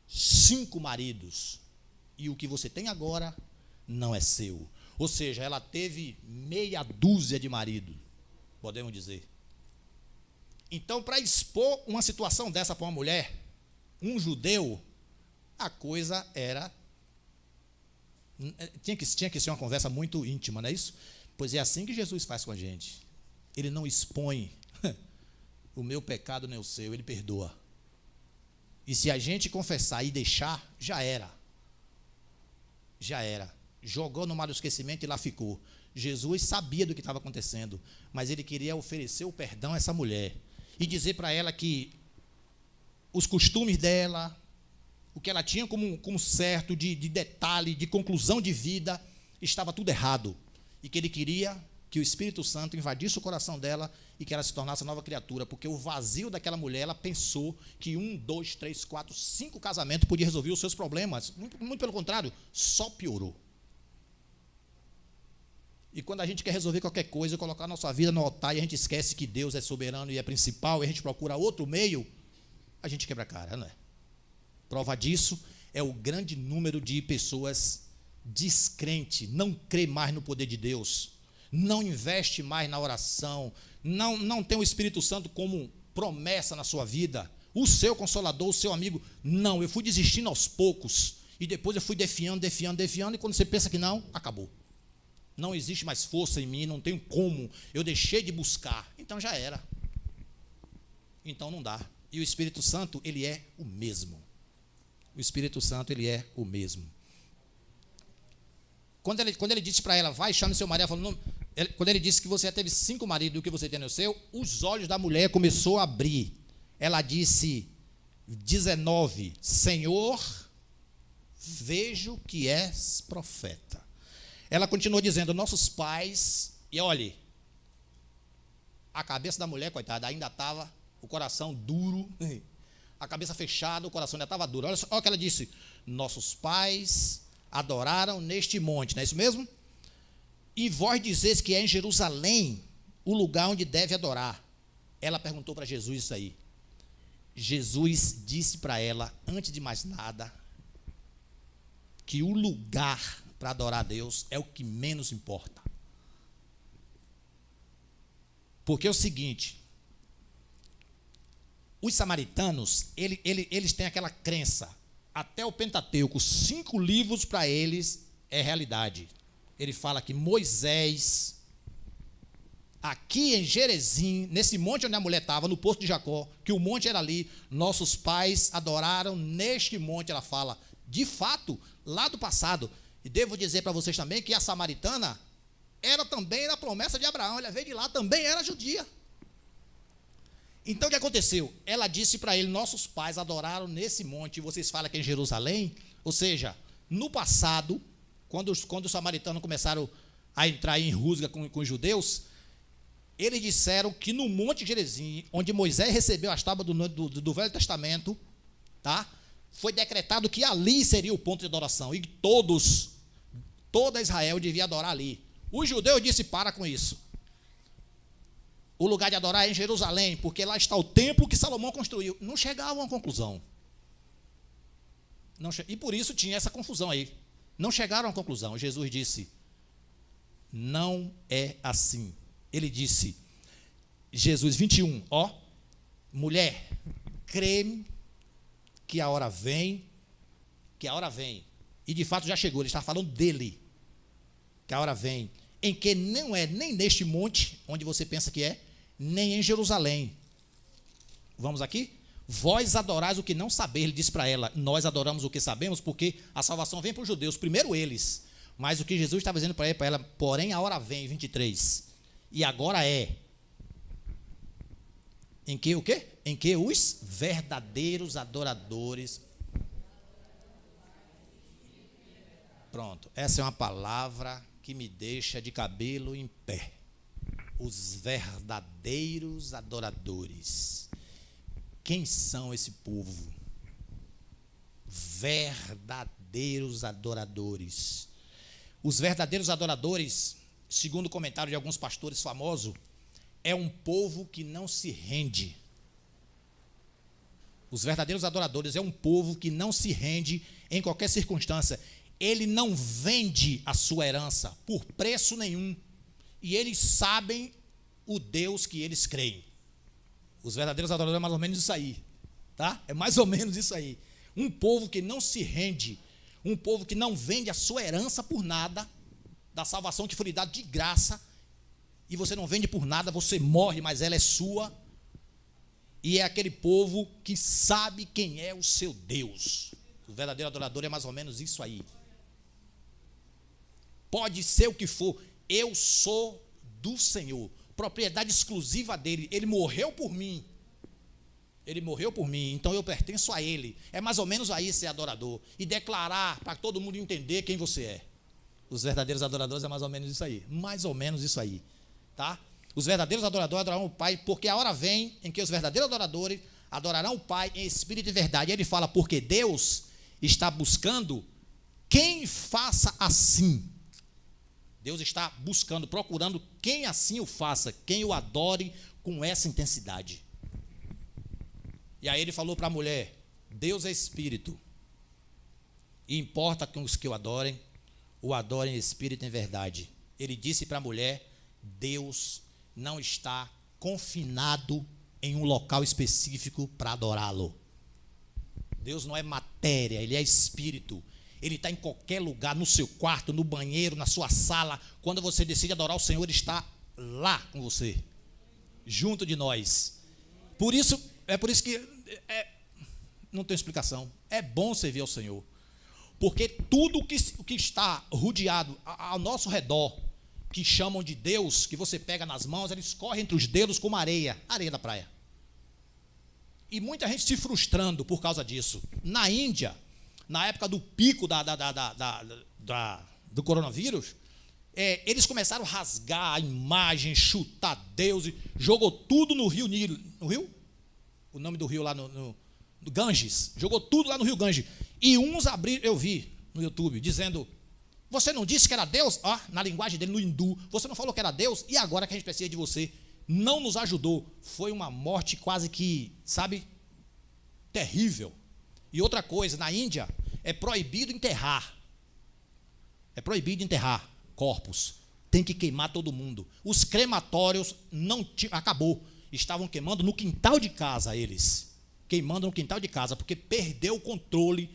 5 maridos, e o que você tem agora não é seu. Ou seja, ela teve meia dúzia de maridos, podemos dizer. Então, para expor uma situação dessa para uma mulher, um judeu, a coisa era Tinha que ser uma conversa muito íntima, não é isso? Pois é assim que Jesus faz com a gente. Ele não expõe o meu pecado nem o seu, ele perdoa. E se a gente confessar e deixar, já era. Já era. Jogou no mar do esquecimento e lá ficou. Jesus sabia do que estava acontecendo, mas ele queria oferecer o perdão a essa mulher e dizer para ela que os costumes dela, o que ela tinha como certo, de detalhe, de conclusão de vida, estava tudo errado. E que ele queria que o Espírito Santo invadisse o coração dela e que ela se tornasse nova criatura, porque o vazio daquela mulher, ela pensou que 1, 2, 3, 4, 5 casamentos podia resolver os seus problemas. Muito pelo contrário, só piorou. E quando a gente quer resolver qualquer coisa, colocar a nossa vida no altar e a gente esquece que Deus é soberano e é principal, e a gente procura outro meio, a gente quebra a cara, não é? Prova disso é o grande número de pessoas descrentes, não crê mais no poder de Deus, não investe mais na oração, não tem o Espírito Santo como promessa na sua vida, o seu consolador, o seu amigo. Não, eu fui desistindo aos poucos, e depois eu fui defiando, e quando você pensa que não, acabou. Não existe mais força em mim, não tenho como, eu deixei de buscar, então já era. Então não dá. E o Espírito Santo, ele é o mesmo. O Espírito Santo, ele é o mesmo. Quando ele disse para ela, vai, chame seu marido, quando ele disse que você já teve 5 maridos e o que você tem no seu, os olhos da mulher começou a abrir. Ela disse, 19, Senhor, vejo que és profeta. Ela continuou dizendo, nossos pais, e olhe, a cabeça da mulher, coitada, ainda estava, o coração duro, a cabeça fechada, o coração ainda estava duro. Olha o que ela disse, nossos pais adoraram neste monte, não é isso mesmo? E vós dizeis que é em Jerusalém o lugar onde deve adorar. Ela perguntou para Jesus isso aí. Jesus disse para ela, antes de mais nada, que o lugar para adorar a Deus é o que menos importa. Porque é o seguinte, os samaritanos, eles têm aquela crença, até o Pentateuco, 5 livros para eles é realidade. Ele fala que Moisés, aqui em Gerezim, nesse monte onde a mulher estava, no poço de Jacó, que o monte era ali, nossos pais adoraram neste monte, ela fala, de fato, lá do passado. E devo dizer para vocês também que a samaritana também era a promessa de Abraão, ela veio de lá, também era judia. Então o que aconteceu? Ela disse para ele, nossos pais adoraram nesse monte, e vocês falam que é em Jerusalém? Ou seja, no passado, quando os samaritanos começaram a entrar em rusga com os judeus, eles disseram que no Monte Gerizim, onde Moisés recebeu as tábuas do Velho Testamento, tá? Foi decretado que ali seria o ponto de adoração, e toda Israel devia adorar ali. Os judeus disseram, para com isso. O lugar de adorar é em Jerusalém, porque lá está o templo que Salomão construiu. Não chegavam a uma conclusão. E por isso tinha essa confusão aí. Não chegaram a uma conclusão. Jesus disse, não é assim. Ele disse, Jesus 21, mulher, crê-me que a hora vem, e de fato já chegou, ele está falando dele, que a hora vem, em que não é nem neste monte, onde você pensa que é, nem em Jerusalém. Vamos aqui? Vós adorais o que não sabeis, ele disse para ela, nós adoramos o que sabemos, porque a salvação vem para os judeus, primeiro eles, mas o que Jesus estava dizendo para ela, porém a hora vem, 23, e agora é, em que o quê? Em que os verdadeiros adoradores, pronto, essa é uma palavra que me deixa de cabelo em pé. Os verdadeiros adoradores. Quem são esse povo? Verdadeiros adoradores. Os verdadeiros adoradores, segundo o comentário de alguns pastores famosos, é um povo que não se rende. Os verdadeiros adoradores é um povo que não se rende em qualquer circunstância. Ele não vende a sua herança por preço nenhum. E eles sabem o Deus que eles creem. Os verdadeiros adoradores é mais ou menos isso aí. Tá? É mais ou menos isso aí. Um povo que não se rende. Um povo que não vende a sua herança por nada, da salvação que foi lhe dada de graça, e você não vende por nada, você morre, mas ela é sua. E é aquele povo que sabe quem é o seu Deus. O verdadeiro adorador é mais ou menos isso aí. Pode ser o que for, eu sou do Senhor, propriedade exclusiva dele, ele morreu por mim. Ele morreu por mim, então eu pertenço a ele. É mais ou menos aí ser adorador. E declarar para todo mundo entender quem você é. Os verdadeiros adoradores é mais ou menos isso aí. Mais ou menos isso aí. Tá? Os verdadeiros adoradores adorarão o Pai, porque a hora vem em que os verdadeiros adoradores adorarão o Pai em espírito e verdade. E ele fala, porque Deus está buscando quem faça assim. Deus está buscando, procurando quem assim o faça, quem o adore com essa intensidade. E aí ele falou para a mulher, Deus é espírito, e importa que os que o adorem em espírito e em verdade. Ele disse para a mulher, Deus não está confinado em um local específico para adorá-lo. Deus não é matéria, ele é espírito. Ele está em qualquer lugar, no seu quarto, no banheiro, na sua sala. Quando você decide adorar o Senhor, ele está lá com você, junto de nós. Por isso que não tem explicação. É bom servir ao Senhor. Porque tudo que está rodeado ao nosso redor, que chamam de Deus, que você pega nas mãos, eles correm entre os dedos como areia da praia. E muita gente se frustrando por causa disso. Na Índia, na época do pico do coronavírus, eles começaram a rasgar a imagem, chutar Deus, e jogou tudo no rio Nilo. No rio? O nome do rio lá no Ganges. Jogou tudo lá no rio Ganges. E uns abriram, eu vi no YouTube, dizendo, você não disse que era Deus? Na linguagem dele, no hindu. Você não falou que era Deus? E agora que a gente precisa de você? Não nos ajudou. Foi uma morte quase que, terrível. E outra coisa, na Índia, é proibido enterrar. É proibido enterrar corpos. Tem que queimar todo mundo. Os crematórios acabou. Estavam queimando no quintal de casa eles. Queimando no quintal de casa, porque perdeu o controle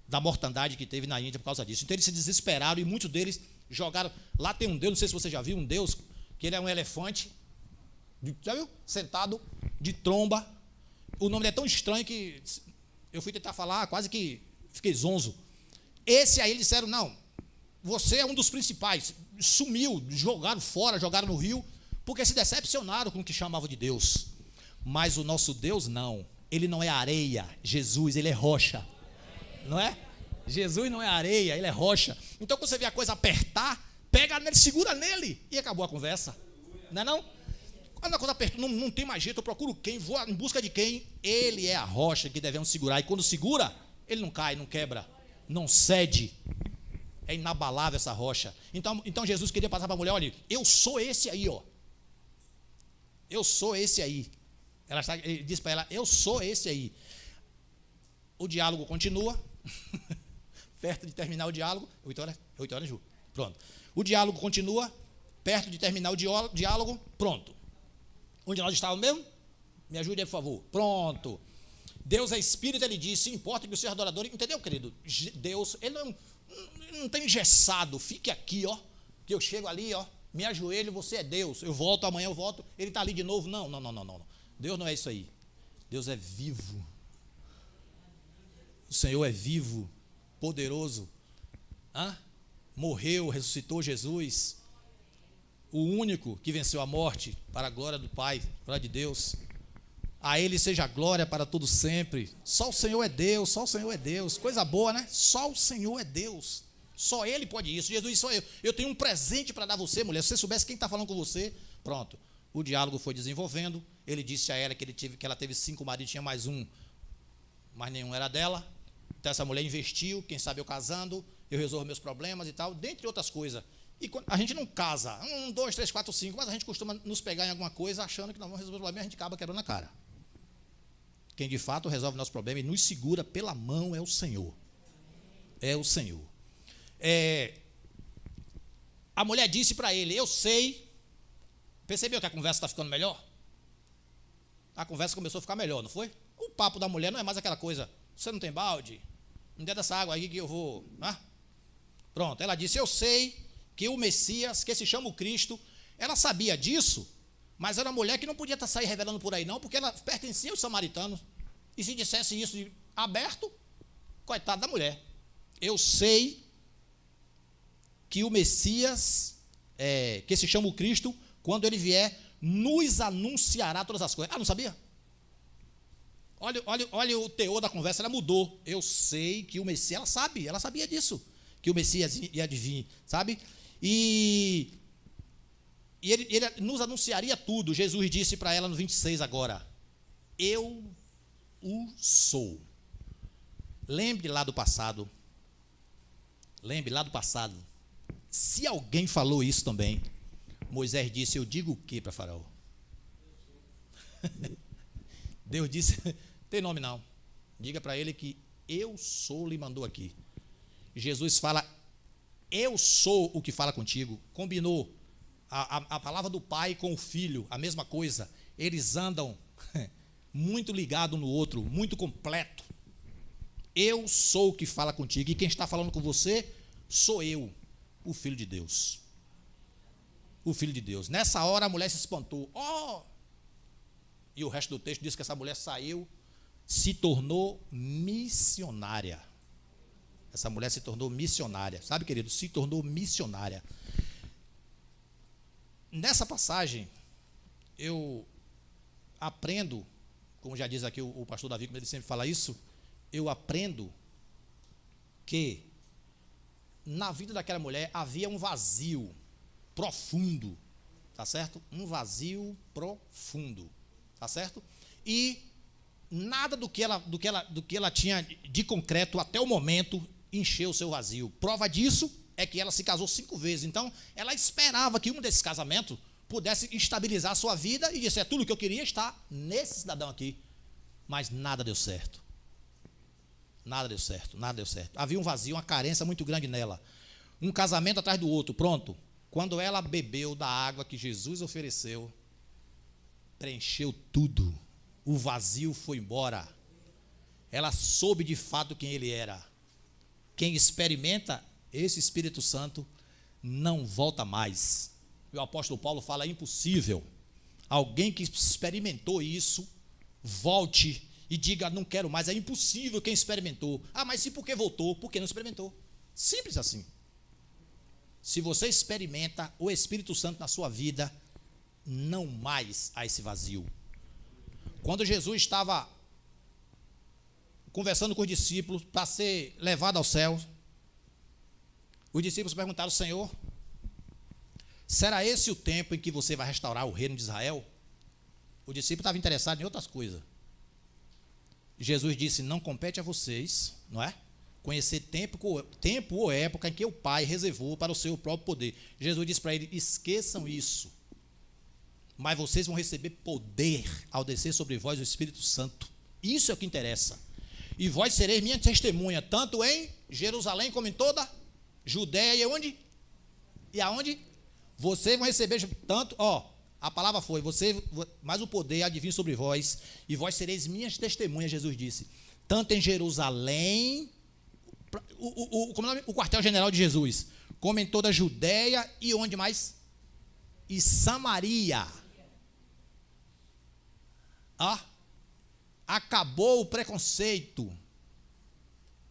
da mortandade que teve na Índia por causa disso. Então eles se desesperaram e muitos deles jogaram. Lá tem um Deus, não sei se você já viu, um Deus, que ele é um elefante, já viu? Sentado, de tromba. O nome é tão estranho que eu fui tentar falar, quase que fiquei zonzo. Esse aí eles disseram, não, você é um dos principais. Sumiu, jogaram fora, jogaram no rio, porque se decepcionaram com o que chamavam de Deus. Mas o nosso Deus não. Ele não é areia, Jesus, ele é rocha. Não é? Jesus não é areia, ele é rocha. Então quando você vê a coisa apertar, pega nele, segura nele e acabou a conversa. Não é não? Quando a coisa aperta, não tem mais jeito, eu procuro quem, vou em busca de quem. Ele é a rocha que devemos segurar. E quando segura, ele não cai, não quebra, não cede. É inabalável essa rocha. Então Jesus queria passar para a mulher, olha, eu sou esse aí, ó. Eu sou esse aí. Ele disse para ela, eu sou esse aí. O diálogo continua. Perto de terminar o diálogo. 8 horas, Ju. Pronto. O diálogo continua. Perto de terminar o diálogo. Pronto. Onde nós estávamos mesmo? Me ajude aí, por favor. Pronto. Deus é espírito, ele disse, importa que o seu adorador, entendeu, querido? Deus, ele não tem engessado, fique aqui, ó, que eu chego ali, ó, me ajoelho, você é Deus, eu volto, amanhã eu volto, ele está ali de novo. Não. Deus não é isso aí. Deus é vivo. O Senhor é vivo, poderoso. Morreu, ressuscitou Jesus. O único que venceu a morte, para a glória do Pai, glória de Deus. A Ele seja a glória para todo sempre. Só o Senhor é Deus, só o Senhor é Deus. Coisa boa, né? Só o Senhor é Deus. Só Ele pode isso. Jesus disse, só eu tenho um presente para dar a você, mulher. Se você soubesse quem está falando com você, pronto. O diálogo foi desenvolvendo. Ele disse a ela que ela teve 5 maridos, tinha mais um, mas nenhum era dela. Então essa mulher investiu, quem sabe eu casando, eu resolvo meus problemas e tal, dentre outras coisas. E a gente não casa, 1, 2, 3, 4, 5, mas a gente costuma nos pegar em alguma coisa achando que nós vamos resolver o problema e a gente acaba quebrando a cara. Quem de fato resolve o nosso problema e nos segura pela mão é o Senhor. É o Senhor. A mulher disse para ele, eu sei. Percebeu que a conversa está ficando melhor? A conversa começou a ficar melhor, não foi? O papo da mulher não é mais aquela coisa, você não tem balde? Me dê dessa água aí que eu vou. Pronto, ela disse: eu sei que o Messias, que se chama o Cristo, ela sabia disso, mas era uma mulher que não podia sair revelando por aí não, porque ela pertencia aos samaritanos. E se dissesse isso aberto, coitada da mulher. Eu sei que o Messias, que se chama o Cristo, quando ele vier, nos anunciará todas as coisas. Não sabia? Olha o teor da conversa, ela mudou. Eu sei que o Messias, ela sabia disso, que o Messias ia vir, sabe? E ele nos anunciaria tudo. Jesus disse para ela no 26 agora: eu o sou. Lembre lá do passado. Se alguém falou isso também, Moisés disse: eu digo o que para Faraó? Deus disse: tem nome não, diga para ele que eu sou lhe mandou aqui. Jesus fala: eu sou o que fala contigo. Combinou a palavra do Pai com o Filho, a mesma coisa. Eles andam muito ligados um no outro, muito completo. Eu sou o que fala contigo, e quem está falando com você sou eu, o Filho de Deus. O Filho de Deus. Nessa hora a mulher se espantou. E o resto do texto diz que essa mulher saiu, se tornou missionária. Essa mulher se tornou missionária. Sabe, querido? Se tornou missionária. Nessa passagem, eu aprendo, como já diz aqui o pastor Davi, como ele sempre fala isso, eu aprendo que na vida daquela mulher havia um vazio profundo, tá certo? Um vazio profundo, tá certo? E nada do que ela tinha de concreto até o momento encheu o seu vazio. Prova disso é que ela se casou 5 vezes. Então, ela esperava que um desses casamentos pudesse estabilizar a sua vida e disse: tudo que eu queria está nesse cidadão aqui. Mas nada deu certo. Nada deu certo. Havia um vazio, uma carência muito grande nela. Um casamento atrás do outro, pronto. Quando ela bebeu da água que Jesus ofereceu, preencheu tudo. O vazio foi embora. Ela soube de fato quem ele era. Quem experimenta esse Espírito Santo não volta mais. O apóstolo Paulo fala: é impossível alguém que experimentou isso volte e diga: não quero mais. É impossível quem experimentou. Mas e por que voltou? Porque não experimentou. Simples assim. Se você experimenta o Espírito Santo na sua vida, não mais há esse vazio. Quando Jesus estava conversando com os discípulos para ser levado ao céu, os discípulos perguntaram: Senhor, será esse o tempo em que você vai restaurar o reino de Israel? O discípulo estava interessado em outras coisas. Jesus disse: não compete a vocês, não é? Conhecer tempo ou época em que o Pai reservou para o seu próprio poder. Jesus disse para ele: esqueçam isso, mas vocês vão receber poder ao descer sobre vós o Espírito Santo. Isso é o que interessa. E vós sereis minha testemunha, tanto em Jerusalém como em toda Judéia e onde? E aonde? Vocês vão receber tanto, a palavra foi, mas o poder há de vir sobre vós, e vós sereis minhas testemunhas, Jesus disse, tanto em Jerusalém, o quartel-general de Jesus, como em toda a Judéia e onde mais? E Samaria. Acabou o preconceito.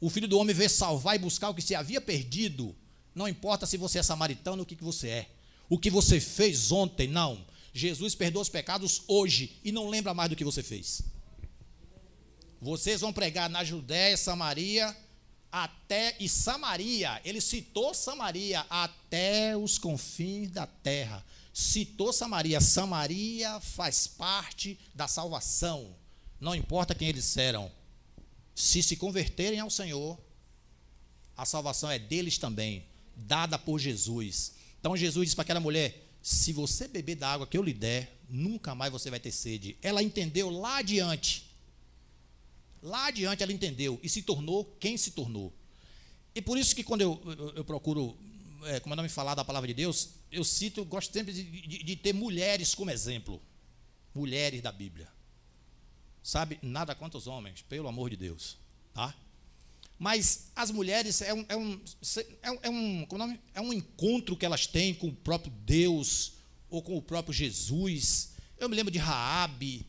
O Filho do Homem veio salvar e buscar o que se havia perdido. Não importa se você é samaritano, o que você é, o que você fez ontem, não. Jesus perdoa os pecados hoje e não lembra mais do que você fez. Vocês vão pregar na Judéia, Samaria, e Samaria, ele citou Samaria, até os confins da terra. Citou Samaria. Samaria faz parte da salvação. Não importa quem eles eram. Se converterem ao Senhor, a salvação é deles também, dada por Jesus. Então Jesus disse para aquela mulher: se você beber da água que eu lhe der, nunca mais você vai ter sede. Ela entendeu lá adiante. Lá adiante ela entendeu e se tornou quem se tornou. E por isso que quando eu procuro, como é o nome, falar da palavra de Deus, eu gosto sempre de ter mulheres como exemplo. Mulheres da Bíblia. Sabe, nada contra os homens, pelo amor de Deus. Tá? Mas as mulheres como é o nome? É um encontro que elas têm com o próprio Deus ou com o próprio Jesus. Eu me lembro de Raabe,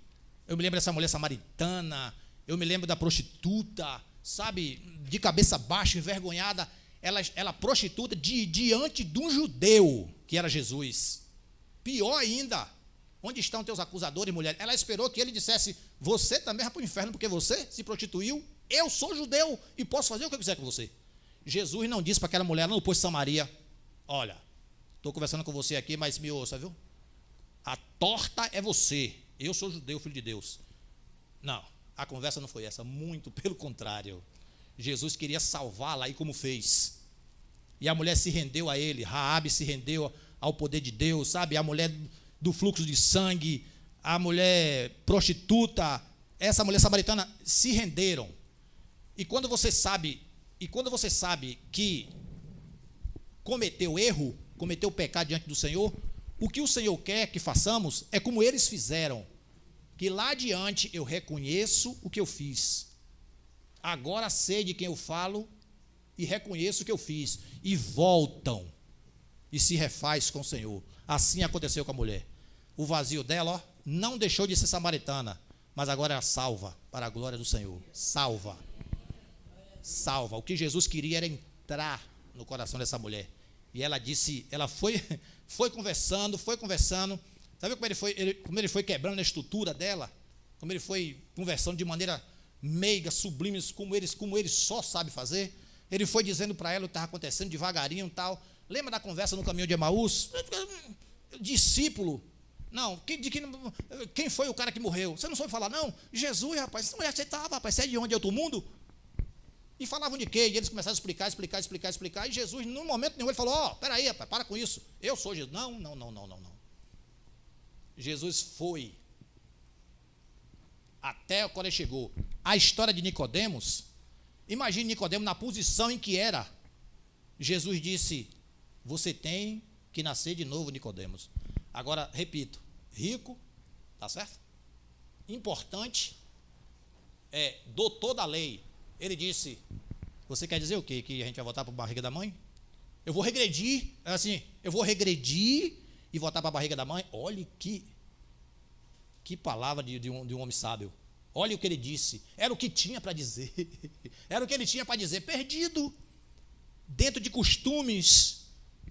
eu me lembro dessa mulher samaritana, eu me lembro da prostituta, sabe, de cabeça baixa, envergonhada, ela prostituta diante de um judeu, que era Jesus. Pior ainda, onde estão teus acusadores, mulher? Ela esperou que ele dissesse, você também vai para o inferno, porque você se prostituiu. Eu sou judeu e posso fazer o que eu quiser com você. Jesus não disse para aquela mulher, no posto de Samaria, olha, estou conversando com você aqui, mas me ouça, viu? A torta é você, eu sou judeu, filho de Deus. Não, a conversa não foi essa, muito pelo contrário. Jesus queria salvá-la aí como fez. E a mulher se rendeu a ele, Raabe se rendeu ao poder de Deus, sabe? A mulher do fluxo de sangue, a mulher prostituta, essa mulher samaritana se renderam. E quando você sabe que cometeu erro, cometeu pecado diante do Senhor, o que o Senhor quer que façamos é como eles fizeram, que lá adiante eu reconheço o que eu fiz, agora sei de quem eu falo e reconheço o que eu fiz, e voltam e se refaz com o Senhor. Assim aconteceu com a mulher. O vazio dela, ó, não deixou de ser samaritana, mas agora é salva para a glória do Senhor. Salva. O que Jesus queria era entrar no coração dessa mulher. E ela disse, ela foi conversando. Sabe como ele foi quebrando a estrutura dela? Como ele foi conversando de maneira meiga, sublime, como ele só sabe fazer? Ele foi dizendo para ela o que estava acontecendo devagarinho e tal. Lembra da conversa no caminho de Emaús? Discípulo. Não, quem foi o cara que morreu? Você não soube falar, não? Jesus, rapaz, essa mulher aceitava, rapaz, você é de onde? É outro mundo? E falavam de quê? E eles começaram a explicar. E Jesus, num momento nenhum, ele falou, ó, peraí, rapaz, para com isso. Eu sou Jesus. Não. Jesus foi até quando ele chegou. A história de Nicodemos, imagine Nicodemos na posição em que era. Jesus disse, você tem que nascer de novo, Nicodemos. Agora, repito, rico, tá certo? Importante, doutor da lei. Ele disse, você quer dizer o quê? Que a gente vai voltar para a barriga da mãe? Eu vou regredir e voltar para a barriga da mãe? Olhe que palavra de um homem sábio. Olha o que ele disse. Era o que tinha para dizer. Era o que ele tinha para dizer. Perdido dentro de costumes,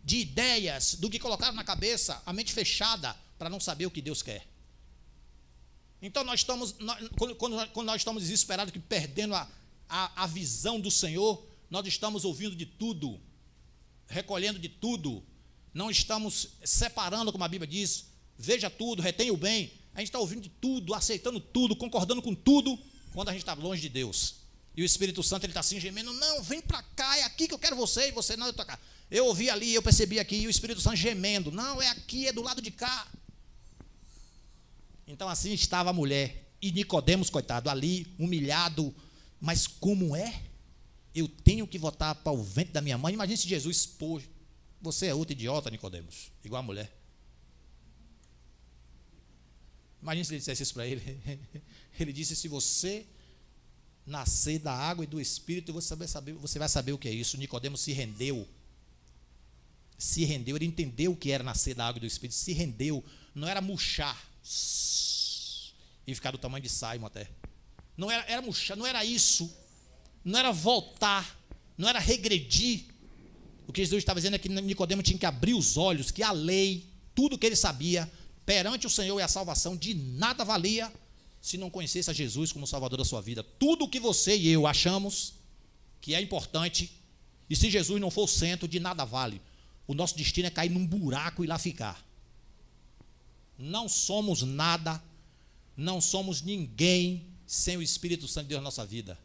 de ideias, do que colocaram na cabeça, a mente fechada para não saber o que Deus quer. Então quando nós estamos desesperados, que perdendo a visão do Senhor, nós estamos ouvindo de tudo, recolhendo de tudo, não estamos separando, como a Bíblia diz, veja tudo, retenha o bem. A gente está ouvindo de tudo, aceitando tudo, concordando com tudo, quando a gente está longe de Deus. E o Espírito Santo ele está assim gemendo, não, vem para cá, é aqui que eu quero você, e você não, eu estou cá. Eu ouvi ali, eu percebi aqui, e o Espírito Santo gemendo, não, é aqui, é do lado de cá. Então assim estava a mulher, e Nicodemos, coitado, ali, humilhado, mas como é? Eu tenho que voltar para o ventre da minha mãe? Imagine se Jesus, pô, você é outro idiota, Nicodemos, igual a mulher. Imagine se ele dissesse isso para ele. Ele disse, se você nascer da água e do Espírito, você vai saber o que é isso. Nicodemos se rendeu, ele entendeu o que era nascer da água e do Espírito, se rendeu, não era murchar e ficar do tamanho de Simon até. Não era murchar, não era isso, não era voltar, não era regredir. O que Jesus estava dizendo é que Nicodemo tinha que abrir os olhos, que a lei, tudo que ele sabia, perante o Senhor e a salvação, de nada valia se não conhecesse a Jesus como Salvador da sua vida. Tudo que você e eu achamos que é importante, e se Jesus não for o centro, de nada vale. O nosso destino é cair num buraco e lá ficar. Não somos nada, não somos ninguém sem o Espírito Santo de Deus na nossa vida.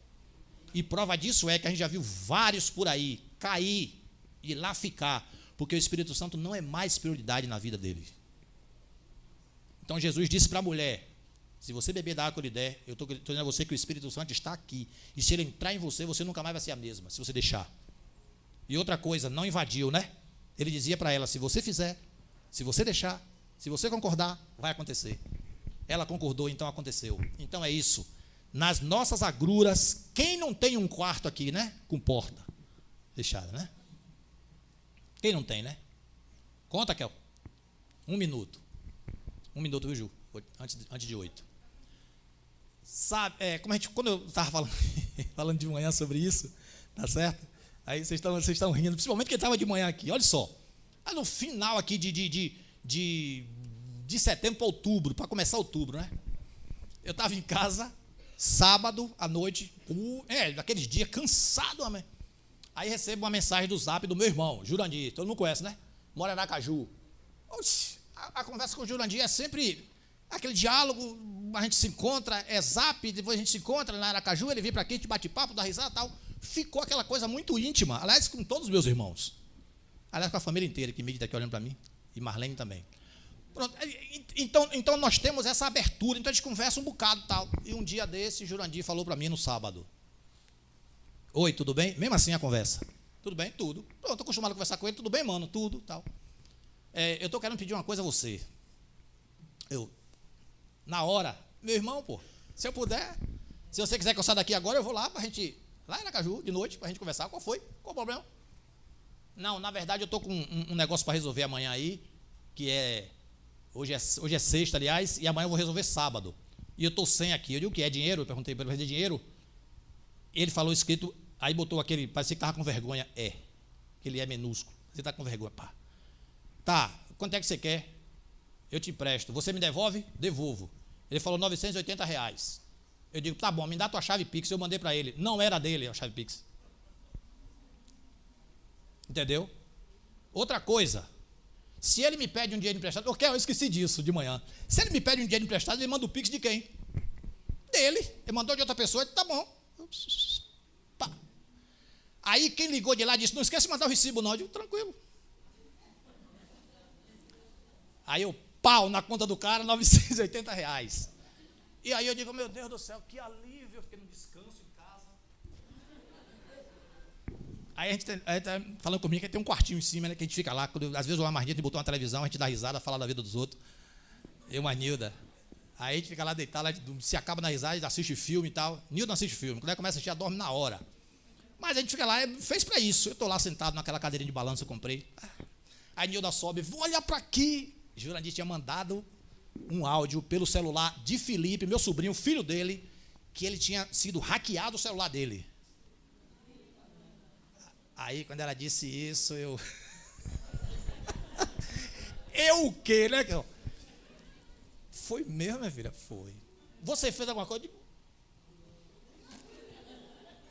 E prova disso é que a gente já viu vários por aí cair e lá ficar, porque o Espírito Santo não é mais prioridade na vida dele. Então Jesus disse para a mulher, se você beber da água que eu lhe der, eu estou dizendo a você que o Espírito Santo está aqui, e se ele entrar em você, você nunca mais vai ser a mesma, se você deixar. E outra coisa, não invadiu, né? Ele dizia para ela, se você fizer, se você deixar, se você concordar, vai acontecer. Ela concordou, então aconteceu. Então é isso. nas nossas agruras, quem não tem um quarto aqui, né? Com porta fechada, né? Quem não tem, né? Conta, Kel. 1 minuto. 1 minuto, viu, Ju? Antes de 8. Sabe, quando eu estava falando de manhã sobre isso, tá certo? Aí vocês estão rindo, principalmente quem estava de manhã aqui. Olha só. Aí no final aqui de setembro para outubro, para começar outubro, né? Eu estava em casa, sábado à noite, daqueles dias, cansado, amém. Aí recebo uma mensagem do Zap do meu irmão, Jurandir, todo mundo conhece, né? Mora em Aracaju. Oxi, a conversa com o Jurandir é sempre aquele diálogo, a gente se encontra, é Zap, depois a gente se encontra na Aracaju, ele vem para aqui, te bate papo, dá risada e tal. Ficou aquela coisa muito íntima, aliás, com todos os meus irmãos. Aliás, com a família inteira que medita aqui olhando para mim, e Marlene também. Pronto, então nós temos essa abertura, então a gente conversa um bocado e tal. E um dia desse, Jurandir falou para mim no sábado: oi, tudo bem? Mesmo assim a conversa. Tudo bem? Tudo. Pronto, estou acostumado a conversar com ele, tudo bem, mano? Tudo, tal. Eu estou querendo pedir uma coisa a você. Na hora, meu irmão, pô, se eu puder, se você quiser que eu saia daqui agora, eu vou lá para a gente, lá em Aracaju, de noite, para a gente conversar. Qual foi? Qual o problema? Não, na verdade eu estou com um negócio para resolver amanhã aí, que hoje é sexta, aliás, e amanhã eu vou resolver sábado. E eu estou sem aqui. Eu digo: o que é dinheiro? Eu perguntei para ele: é dinheiro? Ele falou escrito, aí botou aquele, parecia que estava com vergonha, que ele é minúsculo. Você está com vergonha, pá. Tá, quanto é que você quer? Eu te empresto. Você me devolve? Devolvo. Ele falou R$980. Eu digo: tá bom, me dá tua chave Pix. Eu mandei para ele. Não era dele a chave Pix. Entendeu? Outra coisa, se ele me pede um dinheiro emprestado, eu esqueci disso de manhã. Se ele me pede um dinheiro emprestado, ele manda o Pix de quem? Dele. Ele mandou de outra pessoa, ele: tá bom. Pá. Aí quem ligou de lá disse: não esquece de mandar o recibo não. Eu digo: tranquilo. Aí eu, pau, na conta do cara, R$980. E aí eu digo: meu Deus do céu, que alívio. Eu fiquei no descanso em casa. Aí a gente tá falando comigo que tem um quartinho em cima, né, que a gente fica lá. Às vezes o Amarnito botou uma televisão, a gente dá risada, fala da vida dos outros. Eu e a Nilda. Aí a gente fica lá deitado, se acaba na risada, a gente assiste filme e tal. Nilda não assiste filme. Quando ela começa a assistir, ela dorme na hora. Mas a gente fica lá, fez para isso. Eu estou lá sentado naquela cadeirinha de balanço que eu comprei. Aí a Nilda sobe: vou olhar para aqui. Jurandir tinha mandado um áudio pelo celular de Felipe, meu sobrinho, filho dele, que ele tinha sido hackeado o celular dele. Aí, quando ela disse isso, eu o quê, né? Foi mesmo, minha filha? Foi. Você fez alguma coisa?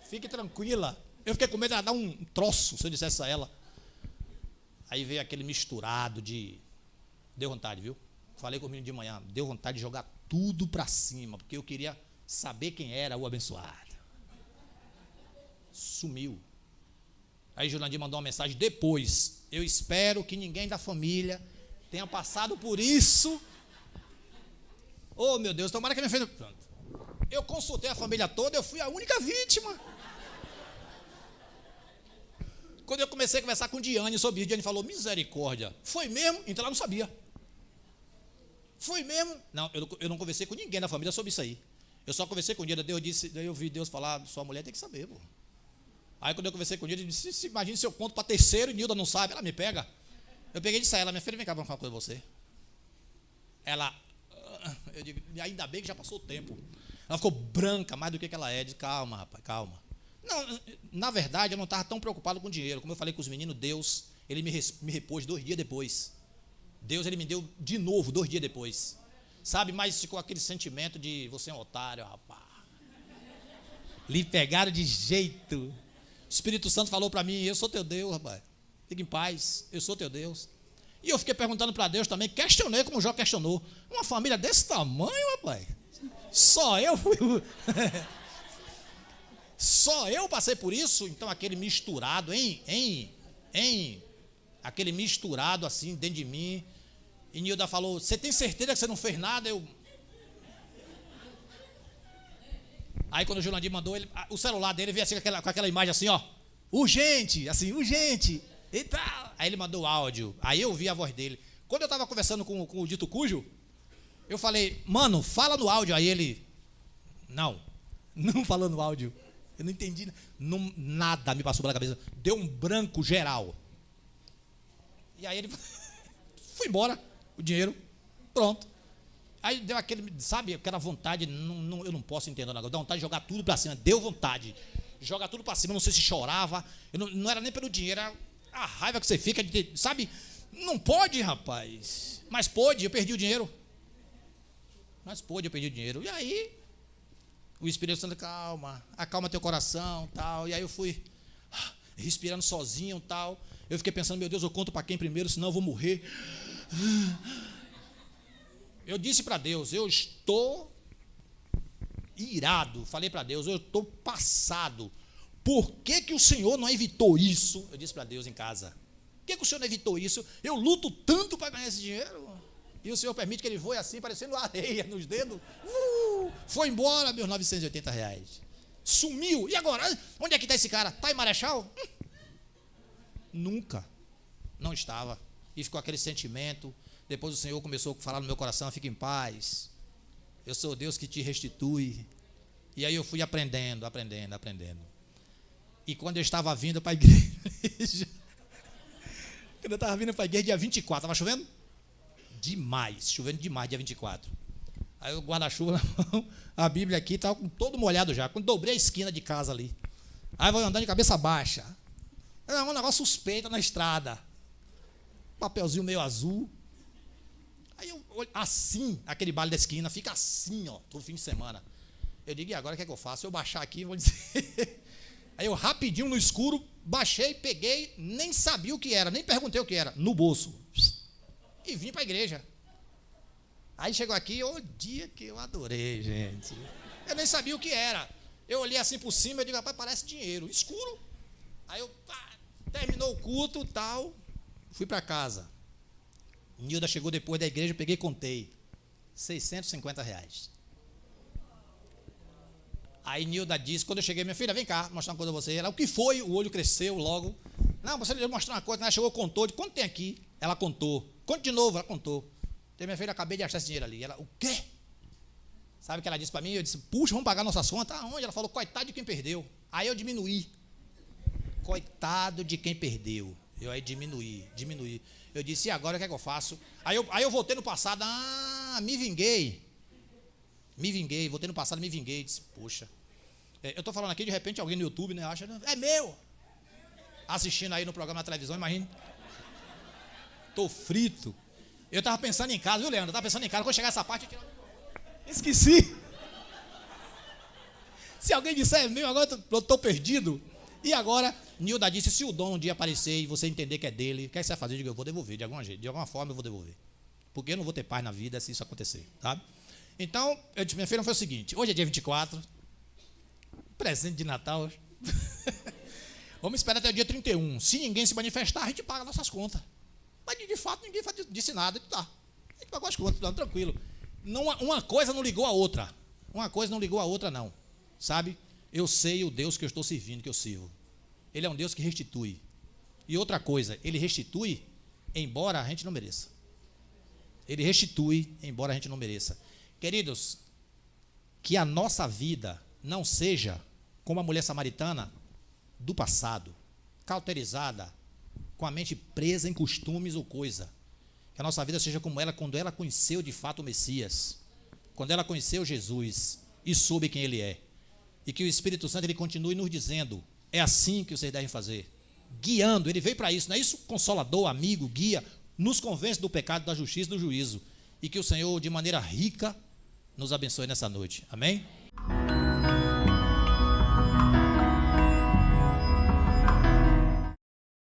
Fique tranquila. Eu fiquei com medo de ela dar um troço, se eu dissesse a ela. Aí veio aquele misturado de... Deu vontade, viu? Falei com o menino de manhã, deu vontade de jogar tudo para cima, porque eu queria saber quem era o abençoado. Sumiu. Aí Jurandir mandou uma mensagem depois: eu espero que ninguém da família tenha passado por isso. Oh, meu Deus, tomara que minha filha... Pronto. Eu consultei a família toda, eu fui a única vítima. Quando eu comecei a conversar com Diane sobre isso, Diane falou: misericórdia. Foi mesmo? Então ela não sabia. Foi mesmo? Não, eu não conversei com ninguém da família sobre isso aí. Eu só conversei com Deus. Daí eu vi Deus falar: sua mulher tem que saber, pô. Aí quando eu conversei com Deus, ele disse: imagine se eu conto para terceiro e Nilda não sabe, ela me pega. Eu peguei e disse a ela: minha filha, vem cá, vamos falar uma coisa com você. Ela, eu digo: ainda bem que já passou o tempo. Ela ficou branca mais do que ela é. Eu disse: calma, rapaz, calma. Não, na verdade, eu não estava tão preocupado com dinheiro. Como eu falei com os meninos, Deus, ele me repôs 2 dias depois. Deus, ele me deu de novo 2 dias depois. Sabe, mas ficou aquele sentimento de: você é um otário, rapaz. Lhe pegaram de jeito. O Espírito Santo falou para mim: eu sou teu Deus, rapaz. Fique em paz, eu sou teu Deus. E eu fiquei perguntando para Deus também, questionei como o Jó questionou. Uma família desse tamanho, rapaz. Só eu fui... Só eu passei por isso. Então aquele misturado, aquele misturado assim dentro de mim. E Nilda falou: você tem certeza que você não fez nada? Aí quando o Jurandir mandou, o celular dele veio assim com aquela imagem assim, ó, urgente, assim, urgente e tal. Aí ele mandou o áudio, aí eu ouvi a voz dele. Quando eu estava conversando com o dito cujo, eu falei: mano, fala no áudio. Aí ele: não, Não falando áudio. Eu não entendi. Nada me passou pela cabeça. Deu um branco geral. E aí ele foi embora, o dinheiro, pronto. Aí deu aquele, sabe, aquela vontade, eu não posso entender o negócio, dá vontade de jogar tudo para cima, deu vontade. Joga tudo para cima, não sei se chorava, não era nem pelo dinheiro, era a raiva que você fica, sabe? Não pode, rapaz. Mas pôde, eu perdi o dinheiro. E aí, o Espírito Santo, acalma teu coração, tal. E aí eu fui respirando sozinho, tal. Eu fiquei pensando, meu Deus, eu conto para quem primeiro, senão eu vou morrer. Eu disse para Deus, eu estou irado. Falei para Deus, eu estou passado. Por que o Senhor não evitou isso? Eu disse para Deus em casa. Por que o Senhor não evitou isso? Eu luto tanto para ganhar esse dinheiro. E o Senhor permite que ele voe assim, parecendo areia nos dedos. Foi embora, meus R$980. Sumiu. E agora? Onde é que está esse cara? Está em Marechal? Nunca. Não estava. E ficou aquele sentimento. Depois o Senhor começou a falar no meu coração, fique em paz. Eu sou o Deus que te restitui. E aí eu fui aprendendo. E quando eu estava vindo para a igreja, dia 24, estava chovendo? Chovendo demais, dia 24. Aí o guarda-chuva na mão, a Bíblia aqui estava todo molhado já. Quando dobrei a esquina de casa ali. Aí vou andando de cabeça baixa. É um negócio suspeito na estrada. Papelzinho meio azul. Aí eu, assim, aquele baile da esquina, fica assim, ó, todo fim de semana. Eu digo, e agora o que é que eu faço? Eu baixar aqui, vou dizer. Aí eu rapidinho no escuro, baixei, peguei, nem sabia o que era, nem perguntei o que era, no bolso. E vim para a igreja. Aí chegou aqui, o dia que eu adorei, gente. Eu nem sabia o que era. Eu olhei assim por cima, eu digo, rapaz, parece dinheiro, escuro. Aí eu, terminou o culto e tal, fui para casa. Nilda chegou depois da igreja, peguei e contei. R$650. Aí Nilda disse, quando eu cheguei, minha filha, vem cá, mostrar uma coisa a você. Ela, o que foi? O olho cresceu logo. Não, você deve mostrar uma coisa. Ela chegou, contou. De quanto tem aqui? Ela contou. Conte de novo, ela contou. Então, minha filha, acabei de achar esse dinheiro ali. Ela, o quê? Sabe o que ela disse para mim? Eu disse, puxa, vamos pagar nossas contas. Aonde? Ela falou, coitado de quem perdeu. Aí eu diminuí. Coitado de quem perdeu. Eu aí diminuí. Eu disse, e agora o que é que eu faço? Aí eu voltei no passado, me vinguei. Voltei no passado, me vinguei. Disse, poxa. Eu estou falando aqui, de repente alguém no YouTube, né, acha, é meu. Assistindo aí no programa da televisão, imagina. Estou frito. Eu estava pensando em casa, viu, Leandro? Eu estava pensando em casa, quando chegar essa parte, esqueci. Se alguém disser é meu, agora eu estou perdido. E agora, Nilda disse, se o dom um dia aparecer e você entender que é dele, o que você vai fazer? Eu digo, eu vou devolver de alguma jeito, de alguma forma eu vou devolver. Porque eu não vou ter paz na vida se isso acontecer, tá? Então, eu disse, minha filha, foi o seguinte, hoje é dia 24, presente de Natal, vamos esperar até o dia 31, se ninguém se manifestar, a gente paga nossas contas. Mas, de fato, ninguém disse nada, tá, a gente pagou as contas, tá, tranquilo. Não, uma coisa não ligou a outra, não, sabe? Eu sei o Deus que eu estou servindo, que eu sirvo. Ele é um Deus que restitui. E outra coisa, ele restitui, embora a gente não mereça. Ele restitui, embora a gente não mereça. Queridos, que a nossa vida não seja como a mulher samaritana do passado, cauterizada, com a mente presa em costumes ou coisa. Que a nossa vida seja como ela quando ela conheceu de fato o Messias, quando ela conheceu Jesus e soube quem ele é. E que o Espírito Santo ele continue nos dizendo, é assim que vocês devem fazer, guiando, ele veio para isso, não é isso? Consolador, amigo, guia, nos convence do pecado, da justiça e do juízo, e que o Senhor de maneira rica nos abençoe nessa noite, amém?